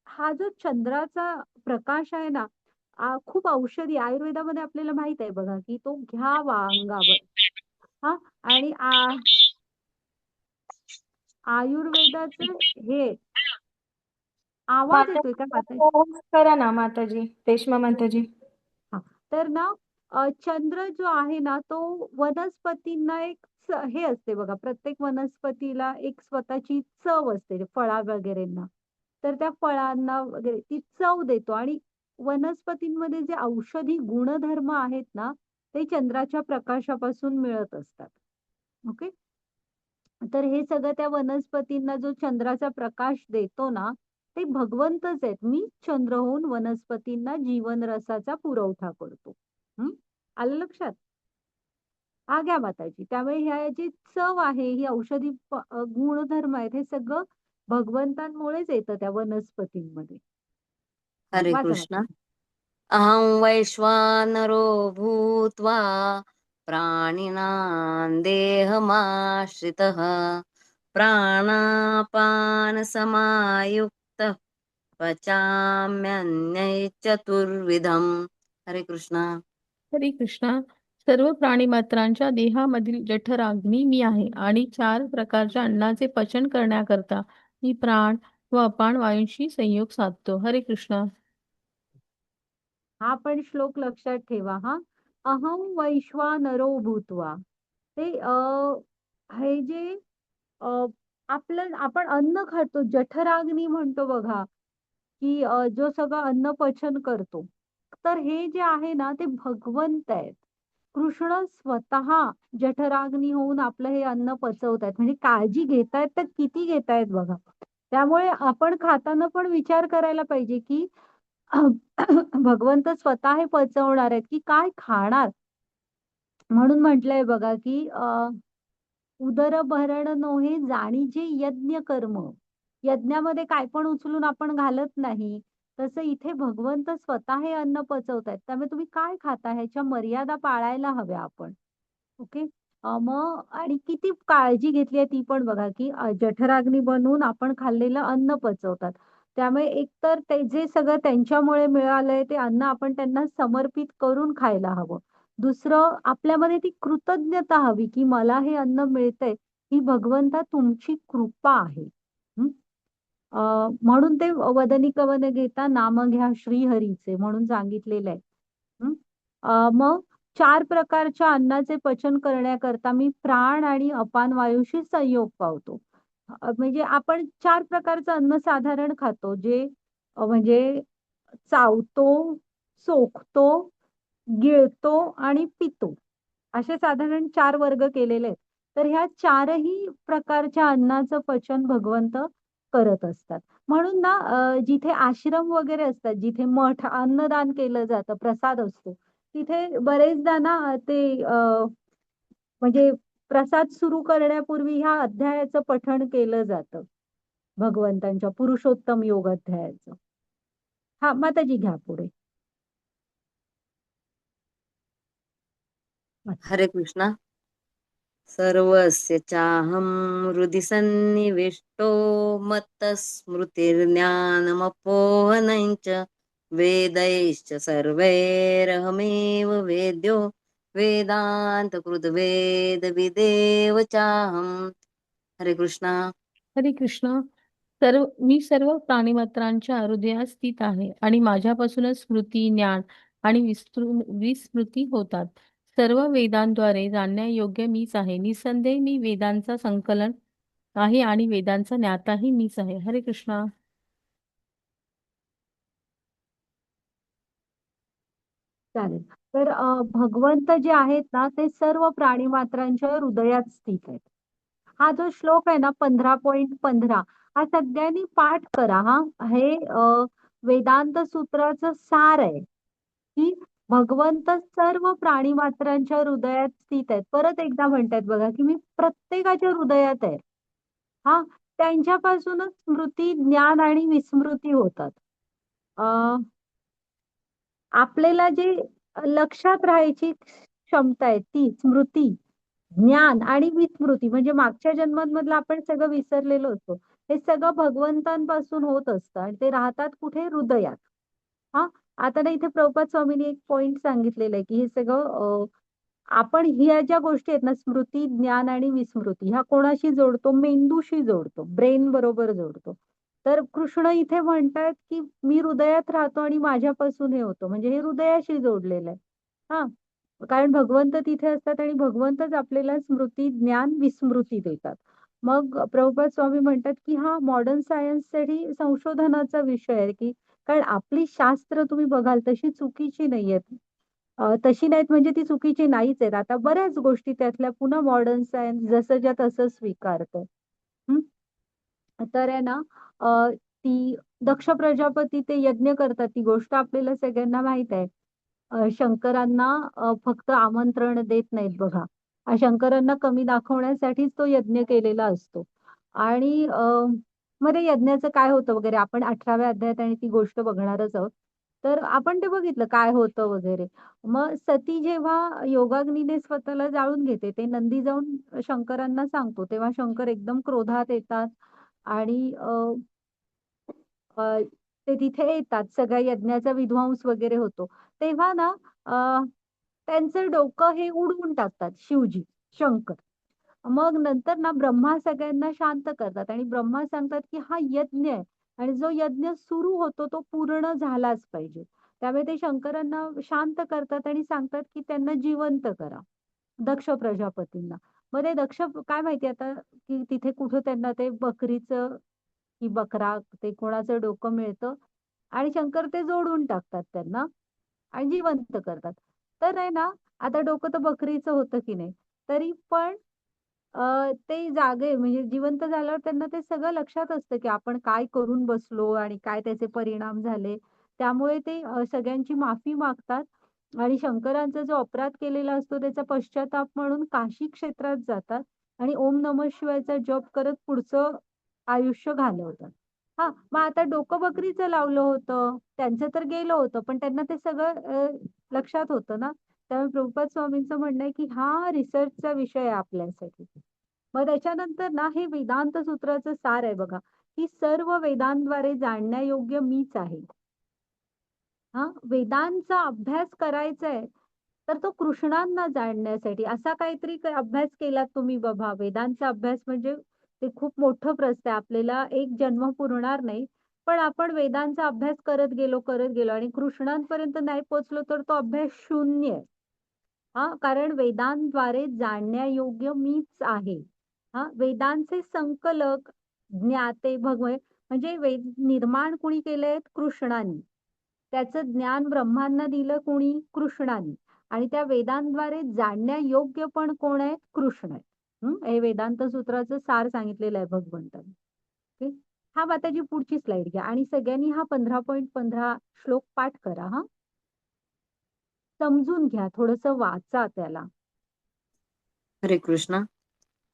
हा जो चंद्राचा प्रकाश आहे ना, खूप औषधी आयुर्वेदामध्ये आपल्याला माहित आहे बघा, की तो घ्यावा अंगावर. हां, आणि आयुर्वेदाचं हे आवाज येतोय का माताजी माताजी? होस्ट करा ना माताजी, रेश्मा माताजी. हां, तर ना चंद्र जो आहे ना तो वनस्पतींना एक हे असते बघा, प्रत्येक वनस्पतीला एक स्वतःची चव असते फळा वगैरेंना. तर त्या फळांना वगैरे ती चव देतो आणि वनस्पतींमध्ये जे औषधी गुणधर्म आहेत ना, ते चंद्राच्या प्रकाशापासून मिळत असतात. ओके. तर हे सगळं त्या वनस्पतींना जो चंद्राचा प्रकाश देतो ना, ते भगवंतच आहेत. मी चंद्र होऊन वनस्पतींना जीवनरसाचा पुरवठा करतो. हं. आलं लक्षात? हा घ्या माताजी. त्यामुळे ह्या जी चव आहे, ही औषधी गुणधर्म आहेत, हे सगळं भगवंतांमुळेच येतं त्या वनस्पतींमध्ये. हरे वाचा कृष्ण. माताजी. अहं वैश्वानरो भूत्वा प्राणिनां देहमाश्रितः प्राणापानसमायुक्तः पचाम्यन्यै चतुर्विधम्. हरे कृष्णा. हरे कृष्णा. सर्व प्राणीमात्रांच्या देहामधील जठराग्नी मी आहे आणि 4 प्रकारच्या अन्नाचे पचन करण्याकरता मी प्राण व अपान वायूंशी संयोग साधतो. हरे कृष्णा. हा पण श्लोक लक्षात ठेवा हा. अहं वैश्वानरो भूत्वा. ते हे जे अ, आपलं आपण अन्न खातो जठराग्नी म्हणतो बघा, की जो सगळं अन्न पचन करतो. तर हे जे आहे ना ते भगवंत आहेत. कृष्ण स्वतः जठराग्नी होऊन आपलं हे अन्न पचवतायत. म्हणजे काळजी घेतायत तर किती घेतायत बघा. त्यामुळे आपण खाताना पण विचार करायला पाहिजे, की भगवंत स्वतः हे पचवणार आहेत, की काय खाणार? म्हणून म्हटलंय बघा, की उदरभरण नोहे जाणीजे यज्ञ कर्म. यज्ञामध्ये काय पण उचलून आपण घालत नाही. तसं इथे भगवंत स्वतः हे अन्न पचवतायत. त्यामुळे तुम्ही काय खाता ह्याच्या मर्यादा पाळायला हव्या आपण. ओके. मग आणि किती काळजी घेतली आहे ती पण बघा, की जठराग्नी बनवून आपण खाल्लेलं अन्न पचवतात. त्यामुळे एकतर ते जे सगळं त्यांच्यामुळे मिळालंय ते अन्न आपण त्यांना समर्पित करून खायला हवं. दुसरं आपल्यामध्ये ती कृतज्ञता हवी, की मला हे अन्न मिळतंय, ही भगवंता तुमची कृपा आहे. हं. म्हणून ते वदनी कवने घेता नाम घ्या श्रीहरीचे म्हणून सांगितलेलं आहे. हं. मग 4 प्रकारच्या अन्नाचे पचन करण्याकरता मी प्राण आणि अपान वायूशी संयोग पावतो. म्हणजे आपण 4 प्रकारचं अन्न साधारण खातो, जे म्हणजे चावतो, चोखतो, गिळतो आणि पितो. असे साधारण 4 वर्ग केलेले आहेत. तर ह्या 4ही प्रकारच्या अन्नाचं पचन भगवंत करत असतात. म्हणून ना जिथे आश्रम वगैरे असतात, जिथे मठ, अन्नदान केलं जातं, प्रसाद असतो, तिथे बरेचदा ना ते म्हणजे प्रसाद सुरू करण्यापूर्वी ह्या अध्यायाचं पठण केलं जातं, भगवंतांच्या पुरुषोत्तम योग अध्यायाचं. हा माताजी घ्या पुढे. हरे कृष्णा. सर्वस्य चाहं हृदि सन्निविष्टो मत्तस्मृतिर्ज्ञानमपोहनं च वेदैश्च सर्वैरहमेव वेद्यो वेदान्तकृद्वेदविदेव चाहम्. हरे कृष्णा. हरे कृष्ण. मी सर्व प्राणिमात्रांच्या हृदयात स्थित आहे आणि माझ्यापासूनच स्मृती, ज्ञान आणि विस्मृती होतात. सर्व वेदांद्वारे जाणण्यायोग्य मीच आहे. निसंदेह मी वेदांचा संकलन आहे आणि वेदांचा ज्ञाताही मीच आहे. हरे कृष्णा. चालेल. तर भगवंत जे आहेत ना ते सर्व प्राणिमात्रांच्या हृदयात स्थित आहेत. हा जो श्लोक आहे ना 15.15 हा सगळ्यांनी पाठ करा हा. हे वेदांत सूत्राचं सार आहे की भगवंत सर्व प्राणिमात्रांच्या हृदयात स्थित आहेत. परत एकदा म्हणतात बघा की मी प्रत्येकाच्या हृदयात आहे. हा, त्यांच्यापासूनच स्मृती, ज्ञान आणि विस्मृती होतात. आपल्याला जे लक्षात राहायची क्षमता आहे ती स्मृती, ज्ञान आणि विस्मृती म्हणजे मागच्या जन्मांमधलं आपण सगळं विसरलेलो असतो. हे सगळं भगवंतांपासून होत असतं आणि ते राहतात कुठे? हृदयात. हा, आता ना इथे प्रभुपाद स्वामींनी एक पॉइंट सांगितलेलं आहे की हे सगळं आपण ह्या ज्या गोष्टी आहेत ना स्मृती, ज्ञान आणि विस्मृती ह्या कोणाशी जोडतो? मेंदूशी जोडतो, ब्रेन बरोबर जोडतो. तर कृष्ण इथे म्हणतात की मी हृदयात राहतो आणि माझ्यापासून हे होतं म्हणजे हे हृदयाशी जोडलेलं आहे. हा, कारण भगवंत तिथे असतात आणि भगवंतच आपल्याला स्मृती, ज्ञान, विस्मृती देतात. मग प्रभुपाद स्वामी म्हणतात की हा मॉडर्न सायन्ससाठी संशोधनाचा विषय आहे की कारण आपली शास्त्र तुम्ही बघाल तशी चुकीची नाहीयेत. तशी नाहीत म्हणजे ती चुकीची नाहीच आहेत. आता बऱ्याच गोष्टी त्यातल्या पुन्हा मॉडर्न सायन्स जसंच्या तसं स्वीकारतं. हं. तर आहे ना ती दक्ष प्रजापती ते यज्ञ करतात ती गोष्ट आपल्याला सगळ्यांना माहित आहे. शंकरांना फक्त आमंत्रण देत नाहीत बघा. शंकरांना कमी दाखवण्यासाठीच तो यज्ञ केलेला असतो. आणि मग ते यज्ञाचं काय होतं वगैरे आपण 18व्या अध्यायात आणि ती गोष्ट बघणारच आहोत. तर आपण ते बघितलं काय होतं वगैरे. मग सती जेव्हा योगाग्नीने स्वतःला जाळून घेते, ते नंदी जाऊन शंकरांना सांगतो, तेव्हा शंकर एकदम क्रोधात येतात आणि अ, ते तिथे येतात. सगळ्या यज्ञाचा विध्वंस वगैरे होतो. तेव्हा ना त्यांचं डोकं हे उडवून टाकतात शिवजी, शंकर. मग नंतर ना ब्रह्मा सगळ्यांना शांत करतात आणि ब्रह्मा सांगतात की हा यज्ञ आहे आणि जो यज्ञ सुरू होतो तो पूर्ण झालाच पाहिजे. त्यामुळे ते शंकरांना शांत करतात आणि सांगतात की त्यांना जिवंत करा, दक्ष प्रजापतींना. मग ते दक्ष काय माहिती आता की तिथे कुठं त्यांना ते बकरीचं की बकरा ते कोणाचं डोकं मिळतं आणि शंकर ते जोडून टाकतात त्यांना आणि जिवंत करतात. तर आहे ना आता डोकं तर बकरीचं होतं की नाही तरी पण ते जागे म्हणजे जिवंत झाल्यावर त्यांना ते सगळं लक्षात असतं की आपण काय करून बसलो आणि काय त्याचे परिणाम झाले. त्यामुळे ते सगळ्यांची माफी मागतात आणि शंकरांचा जो अपराध केलेला असतो त्याचा पश्चाताप म्हणून काशी क्षेत्रात जातात आणि ओम नमः शिवायचा जप करत पुढचं आयुष्य घालवतात. हा, मग आता डोकं बकरीचं लावलं होतं, त्यांचं तर गेलं होतं, पण त्यांना ते सगळं लक्षात होतं ना. त्यामुळे प्रभुपाद स्वामींचं म्हणणं आहे की हा रिसर्चचा विषय आहे आपल्यासाठी. मग त्याच्यानंतर ना हे वेदांत सूत्राचं सार आहे बघा, की सर्व वेदांद्वारे जाणण्यायोग्य मीच आहे. हा, वेदांचा अभ्यास करायचा आहे तर तो कृष्णांना जाणण्यासाठी असा काहीतरी अभ्यास केला तुम्ही बाबा. वेदांचा अभ्यास म्हणजे ते खूप मोठं प्रस्थ आहे. आपल्याला एक जन्म पुरणार नाही. पण आपण वेदांचा अभ्यास करत गेलो आणि कृष्णांपर्यंत नाही पोहोचलो तर तो अभ्यास शून्य आहे. हा, कारण वेदांद्वारे जाणण्यायोग्य मीच आहे. हा, वेदांचे संकलक, ज्ञाते म्हणजे वेद निर्माण कुणी केलेत? कृष्णाने. त्याचं ज्ञान ब्रह्मांना दिलं कोणी? कृष्णाने. आणि त्या वेदांद्वारे जाणण्यायोग्य पण कोण आहेत? कृष्ण आहेत. हे वेदांत सूत्राचं सार सांगितलेलं आहे भगवंतांनी. ओके. हा, माताजी पुढची स्लाइड घ्या आणि सगळ्यांनी हा 15.15 श्लोक पाठ करा. हा, समजून घ्या, थोडस वाचा त्याला. हरे कृष्ण.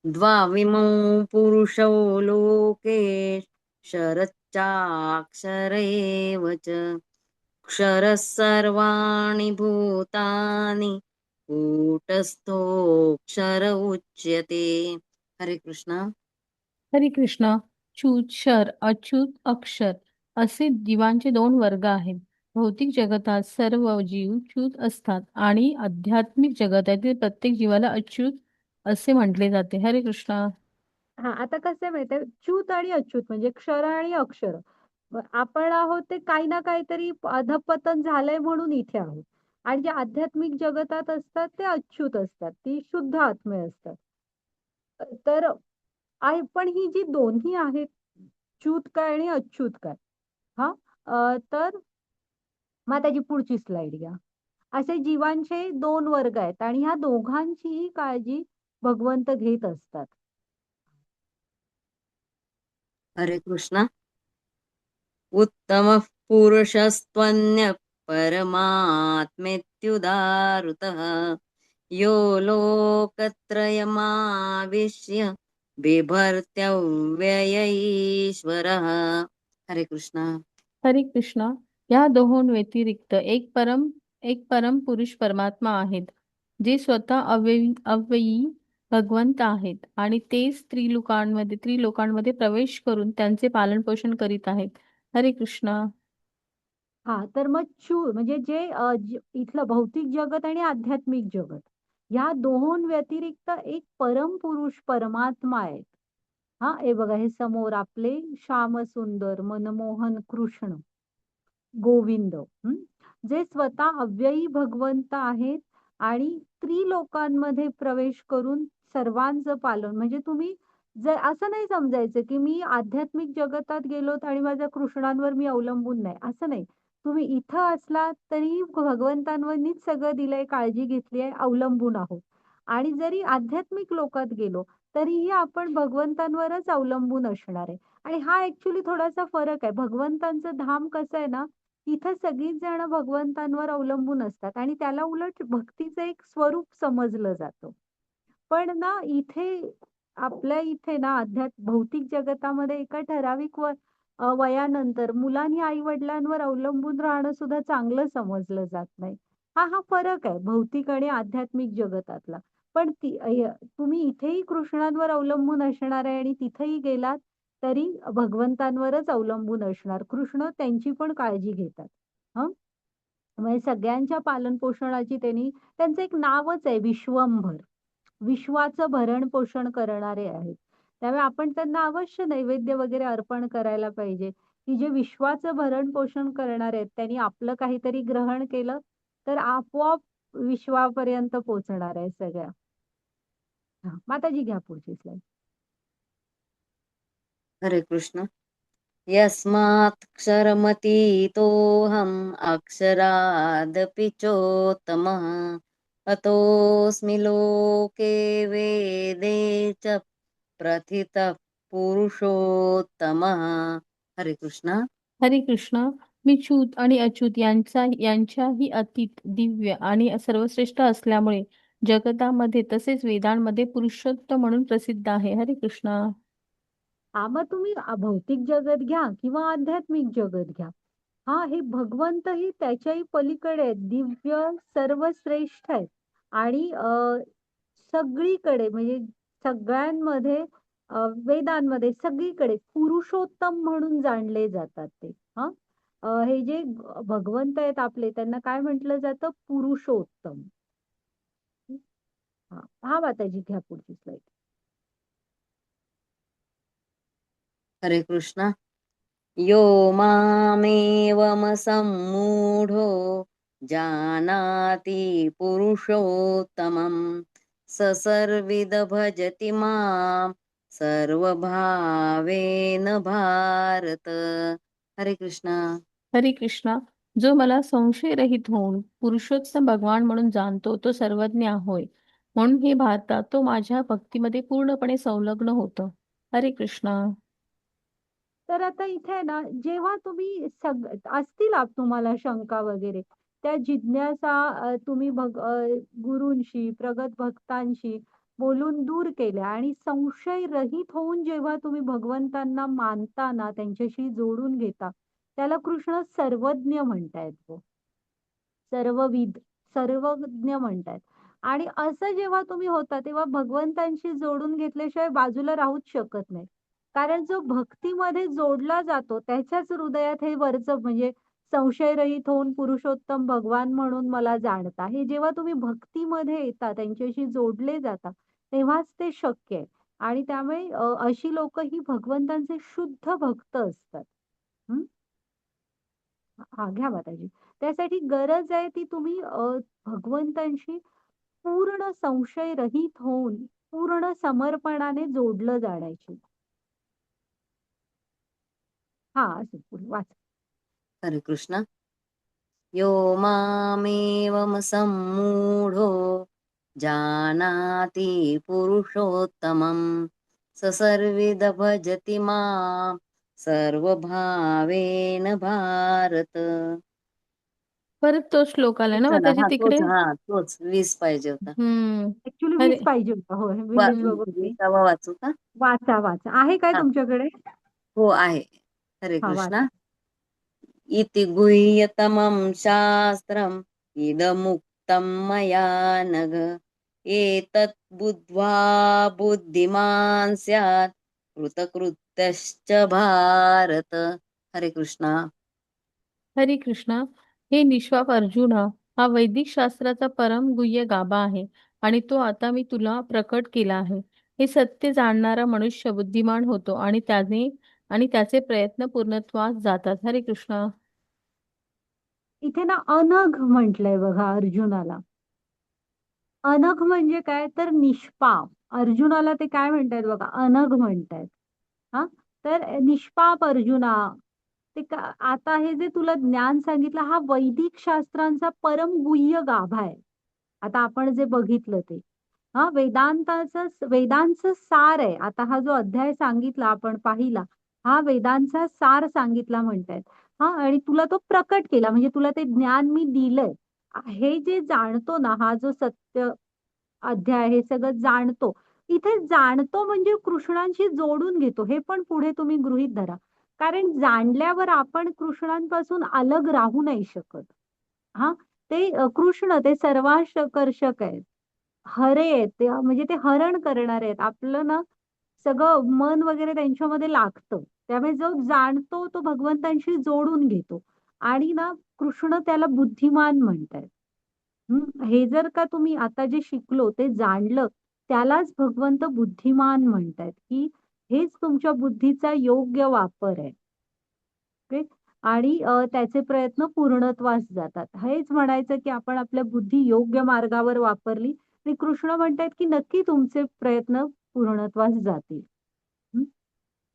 द्वाविमौ पुरुषौ लोके क्षरश्चाक्षर एव च. क्षरः सर्वाणि भूतानि कूटस्थोऽक्षर उच्यते. हरे कृष्ण. हरे कृष्ण. च्यूत क्षर, अच्युत अक्षर असे जीवांचे दोन वर्ग आहेत. भौतिक जगतात सर्व जीव च्यूत असतात आणि आध्यात्मिक जगतातील प्रत्येक जीवाला अच्युत असे म्हटले जाते. हरे कृष्ण. हा, आता कसं आहे माहितीये, च्यूत आणि अच्युत म्हणजे क्षर आणि अक्षर. आपण आहोत ते काही ना काहीतरी अधपतन झालंय म्हणून इथे आहोत. आणि जे आध्यात्मिक जगतात असतात ते अच्युत असतात, ती शुद्ध आत्मे असतात. तर आहे, पण ही जी दोन्ही आहेत, च्यूत काय आणि अच्युत काय, हा, तर मग त्याची पुढची स्लाइड घ्या. असे जीवांचे दोन वर्ग आहेत आणि ह्या दोघांचीही काळजी भगवंत घेत असतात. हरे कृष्ण. उत्तमः पुरुषस्त्वन्यः परमात्मेत्युदाहृतः यो लोकत्रयमाविश्य बिभर्त्यव्यय ईश्वरः. हरे कृष्ण. हरे कृष्ण. या दोहों व्यतिरिक्त एक परम पुरुष परमात्मा आहेत, जे स्वतः अव्ययी भगवंत आहेत आणि तेच त्रिलोकांमध्ये प्रवेश करून त्यांचे पालनपोषण करीत आहेत. हरे कृष्ण. हा, तर मग म्हणजे जे इथलं भौतिक जगत आणि आध्यात्मिक जगत, या दोन व्यतिरिक्त एक परम पुरुष परमात्मा आहेत. हा, हे बघा, हे समोर आपले श्यामसुंदर मनमोहन कृष्ण गोविंद, जे स्वतः अव्ययी भगवंत आहेत आणि त्रिलोकांमध्ये प्रवेश करून सर्वांचं पालन, म्हणजे तुम्ही जर असं नाही समजायचं की मी आध्यात्मिक जगतात गेलोत आणि माझ्या कृष्णांवर मी अवलंबून नाही, असं नाही. तुम्ही इथं असलात तरी भगवंतांवरनीच सगळं दिलंय, काळजी घेतली आहे, अवलंबून आहोत. आणि जरी आध्यात्मिक लोकात गेलो तरीही आपण भगवंतांवरच अवलंबून असणार आहे. आणि हा ऍक्च्युली थोडासा फरक आहे. भगवंतांचं धाम कसं आहे ना, तिथं सगळीच जण भगवंतांवर अवलंबून असतात आणि त्याला उलट भक्तीचं एक स्वरूप समजलं जातं. पण ना इथे, आपल्या इथे ना भौतिक जगतामध्ये एका ठराविक वयानंतर मुलांनी आई वडिलांवर अवलंबून राहणं सुद्धा चांगलं समजलं जात नाही. हा हा फरक आहे भौतिक आणि आध्यात्मिक जगतातला. पण तुम्ही इथेही कृष्णांवर अवलंबून असणार आहे आणि तिथेही गेलात तरी भगवंतांवरच अवलंबून असणार. कृष्ण त्यांची पण काळजी घेतात. हं, म्हणजे सगळ्यांच्या पालन पोषणाची त्यांचं एक नावच आहे विश्वंभर. विश्वाचं भरण पोषण करणारे आहेत. त्यामुळे आपण त्यांना अवश्य नैवेद्य वगैरे अर्पण करायला पाहिजे, की जे विश्वाचं भरण पोषण करणारे आहेत त्यांनी आपलं काहीतरी ग्रहण केलं तर आपोआप विश्वापर्यंत पोहोचणार आहे सगळ्या. हा, माताजी घ्या पुढची स्लाइड. हरे कृष्ण. यस्मात्क्षरमतीतोऽहम् अक्षरादपि चोत्तमः अतोऽस्मि लोके वेदे च प्रथितः पुरुषोत्तमः. हरे कृष्ण. हरे कृष्ण. मी च्यूत आणि अच्युत यांच्याही अतीत, दिव्य आणि सर्वश्रेष्ठ असल्यामुळे जगतामध्ये तसेच वेदांमध्ये पुरुषोत्तम म्हणून प्रसिद्ध आहे. हरे कृष्ण. हा, मग तुम्ही भौतिक जगत घ्या किंवा आध्यात्मिक जगत घ्या, हा, हे भगवंतही त्याच्याही पलीकडे आहेत, दिव्य सर्वश्रेष्ठ आहेत. आणि सगळीकडे म्हणजे सगळ्यांमध्ये, वेदांमध्ये सगळीकडे पुरुषोत्तम म्हणून जाणले जातात ते. हा, हे जे भगवंत आहेत आपले, त्यांना काय म्हटलं जातं? पुरुषोत्तम. हा हा, माताजी घ्या पुढची स्लाइड. हरे कृष्ण. यो मामेवमसम्मूढो जानाति पुरुषोत्तमं स सर्विद भजति मां सर्वभावेन भारत. हरे कृष्ण. हरे कृष्ण. जो मला संशयरहित होऊन पुरुषोत्तम भगवान म्हणून जाणतो तो सर्वज्ञ होय. म्हणून हे भारता, तो माझ्या भक्तीमध्ये पूर्णपणे संलग्न होतो. हरे कृष्ण. तर आता इथे ना, जेव्हा तुम्ही असतील तुम्हाला शंका वगैरे, त्या जिज्ञासा तुम्ही गुरूंशी, प्रगत भक्तांशी बोलून दूर केल्या आणि संशय रहित होऊन जेव्हा तुम्ही भगवंतांना मानता ना, त्यांच्याशी जोडून घेता, त्याला कृष्ण सर्वज्ञ म्हणतायत हो. सर्वविद, सर्वज्ञ म्हणतायत. आणि असं जेव्हा तुम्ही होता, तेव्हा भगवंतांशी जोडून घेतल्याशिवाय बाजूला राहूच शकत नाही. कारण जो भक्तीमध्ये जोडला जातो, त्याच्याच हृदयात हे वरचं म्हणजे संशयरहित होऊन पुरुषोत्तम भगवान म्हणून मला जाणता. हे जेव्हा तुम्ही भक्तीमध्ये येता, त्यांच्याशी जोडले जाता, तेव्हाच ते शक्य आहे. आणि त्यामुळे अशी लोकं ही भगवंतांचे शुद्ध भक्त असतात. हं. हां, घ्या माताजी. त्यासाठी गरज आहे ती तुम्ही भगवंतांशी पूर्ण संशयरहित होऊन, पूर्ण समर्पणाने जोडलं जाण्याची. हां, असं पुढे वाचा. हरे कृष्ण. यो मामेवम सम्मूढो जानाति पुरुषोत्तमं स सर्विद भजति मां सर्वभावेन भारत. परत तो श्लोक आलाय ना चला, माताजी हा तिकडे? तोच 20 पाहिजे होता. ऍक्च्युली हरे 20 पाहिजे होता. होय, मी वा- 20 बघते. 20वा वाचू का? वाचा, वाचा. आहे काय हा, तुमच्याकडे? हो आहे. हरे हां, कृष्ण. वाचा. इति गुह्यतमं शास्त्रम् इदमुक्तं मया नघ एतत् बुद्ध्वा बुद्धिमान् स्यात् कृतकृत्यश्च भारत. हरे कृष्णा. हरे कृष्णा. हे निष्पाप अर्जुना, हा वैदिक शास्त्राचा परम गुह्य गाभा आहे आणि तो आता मी तुला प्रकट केला आहे. हे सत्य जाणणारा मनुष्य बुद्धिमान होतो आणि त्याचे प्रयत्न पूर्णत्वास जातात. हरे कृष्णा. इथे ना अनघ म्हटलंय बघा अर्जुनाला. अनघ म्हणजे काय तर निष्पाप. अर्जुनाला ते काय म्हणतायत बघा, अनघ म्हणतायत. हा, तर निष्पाप अर्जुना, आता हे जे तुला ज्ञान सांगितलं हा वैदिक शास्त्रांचा परम गुह्य गाभा आहे. आता आपण जे बघितलं ते हा वेदांचं सार आहे. आता हा जो अध्याय सांगितला आपण पाहिला, हा वेदांचा सार सांगितला म्हणतायत. हा, आणि तुला तो प्रकट केला म्हणजे तुला ते ज्ञान मी दिलंय. हे जे जाणतो ना, हा जो सत्य अध्याय हे सगळं जाणतो. इथे जाणतो म्हणजे कृष्णांशी जोडून घेतो, हे पण पुढे तुम्ही गृहीत धरा. कारण जाणल्यावर आपण कृष्णांपासून अलग राहू नाही शकत. हा, ते कृष्ण ते सर्वांकर्षक आहेत. हरे आहेत ते, म्हणजे ते हरण करणारे आहेत. आपलं ना सगळं मन वगैरे त्यांच्यामध्ये लागतं. त्यामुळे जो जाणतो तो भगवंतांशी जोडून घेतो. आणि ना कृष्ण त्याला बुद्धिमान म्हणतायत. हे जर का तुम्ही आता जे शिकलो ते जाणलं, त्यालाच भगवंत बुद्धिमान म्हणतायत, की हेच तुमच्या बुद्धीचा योग्य वापर आहे. ओके. आणि त्याचे प्रयत्न पूर्णत्वास जातात. हेच म्हणायचं की आपण आपल्या बुद्धी योग्य मार्गावर वापरली, आणि कृष्ण म्हणतायत की नक्की तुमचे प्रयत्न पूर्णत्वास जातील. हं.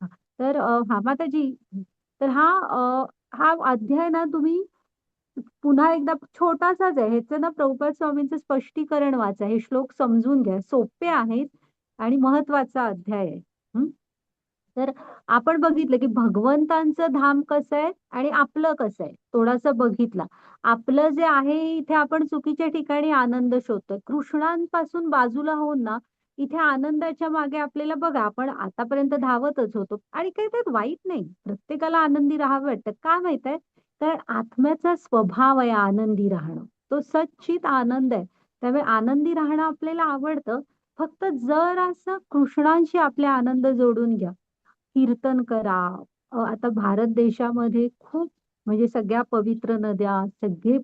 हां. तर माताजी, तर हा अध्याय ना तुम्ही पुन्हा एकदा छोटासाच आहे. ह्याचं ना प्रभुपाद स्वामींचं स्पष्टीकरण वाचा. हे श्लोक समजून घ्या. सोपे आहेत आणि महत्वाचा अध्याय आहे. हं. तर आपण बघितलं की भगवंतांचं धाम कसं आहे आणि आपलं कसं आहे, थोडंसं बघितलं. आपलं जे आहे इथे आपण चुकीच्या ठिकाणी आनंद शोधतोय. कृष्णांपासून बाजूला होऊन ना, इथे आनंदाच्या मागे आपल्याला बघा आपण आतापर्यंत धावतच होतो आणि काही त्यात वाईट नाही. प्रत्येकाला आनंदी राहावं वाटतं. का माहितीये? कारण आत्म्याचा स्वभाव आहे आनंदी राहणं. तो सच्चित आनंद आहे. त्यामुळे आनंदी राहणं आपल्याला आवडतं. फक्त जरासं कृष्णांशी आपले आनंद जोडून घ्या. कीर्तन करा. आता भारत देशामध्ये खूप म्हणजे सगळ्या पवित्र नद्या, सगळे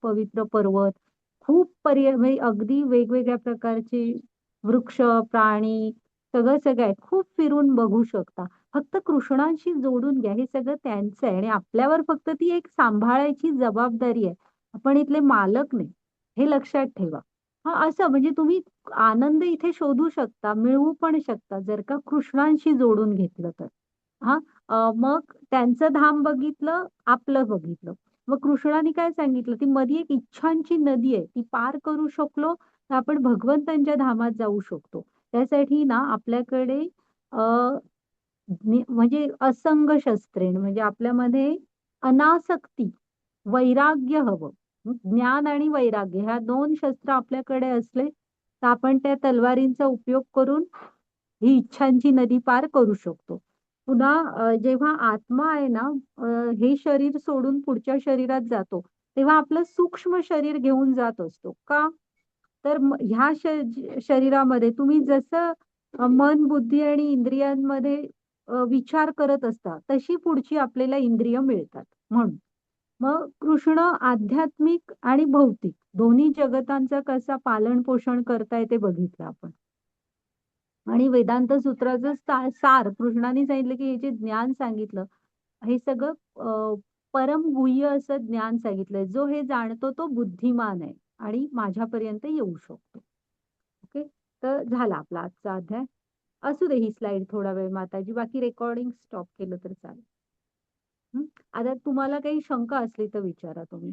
पवित्र पर्वत, खूप म्हणजे अगदी वेगवेगळ्या प्रकारचे वृक्ष, प्राणी सगळं आहे. खूप फिरून बघू शकता. फक्त कृष्णांशी जोडून घ्या. हे सगळं त्यांचं आहे आणि आपल्यावर फक्त ती एक सांभाळायची जबाबदारी आहे. आपण इथले मालक नाही. हे लक्षात ठेवा. हां, असं म्हणजे तुम्ही आनंद इथे शोधू शकता, मिळवू पण शकता, जर का कृष्णांशी जोडून घेतलं तर. हां, मग त्यांचं धाम बघितलं, आपलं बघितलं. मग कृष्णाने काय सांगितलं, ती मध्ये एक इच्छांची नदी आहे, ती पार करू शकलो, तर आपण भगवंतांच्या धामात जाऊ शकतो. त्यासाठी ना आपल्याकडे अ, म्हणजे असंग शस्त्रेण म्हणजे आपल्यामध्ये अनासक्ती, वैराग्य हवं. ज्ञान आणि वैराग्य ह्या 2 शस्त्र आपल्याकडे असले, तर आपण त्या तलवारींचा उपयोग करून ही इच्छांची नदी पार करू शकतो. पुन्हा जेव्हा आत्मा आहे ना हे शरीर सोडून पुढच्या शरीरात जातो, तेव्हा आपलं सूक्ष्म शरीर घेऊन जात असतो. का? तर ह्या शरीरामध्ये तुम्ही जसं मन, बुद्धी आणि इंद्रियांमध्ये विचार करत असता, तशी पुढची आपल्याला इंद्रिय मिळतात म्हणून. मग कृष्ण आध्यात्मिक आणि भौतिक दोन्ही जगतांचा कसा पालन पोषण करताय ते बघितलं आपण. आणि वेदांत सूत्राचं सार कृष्णाने सांगितलं की हे जे ज्ञान सांगितलं हे सगळं परम गुह्य असं ज्ञान सांगितलंय. जो हे जाणतो तो बुद्धिमान आहे आणि माझ्यापर्यंत येऊ शकतो. ओके, तर झाला आपला आजचा अध्याय. असू दे ही स्लाइड थोडा वेळ माताजी, बाकी रेकॉर्डिंग स्टॉप केलं तर चालेल. आता तुम्हाला काही शंका असली तर विचारा तुम्ही.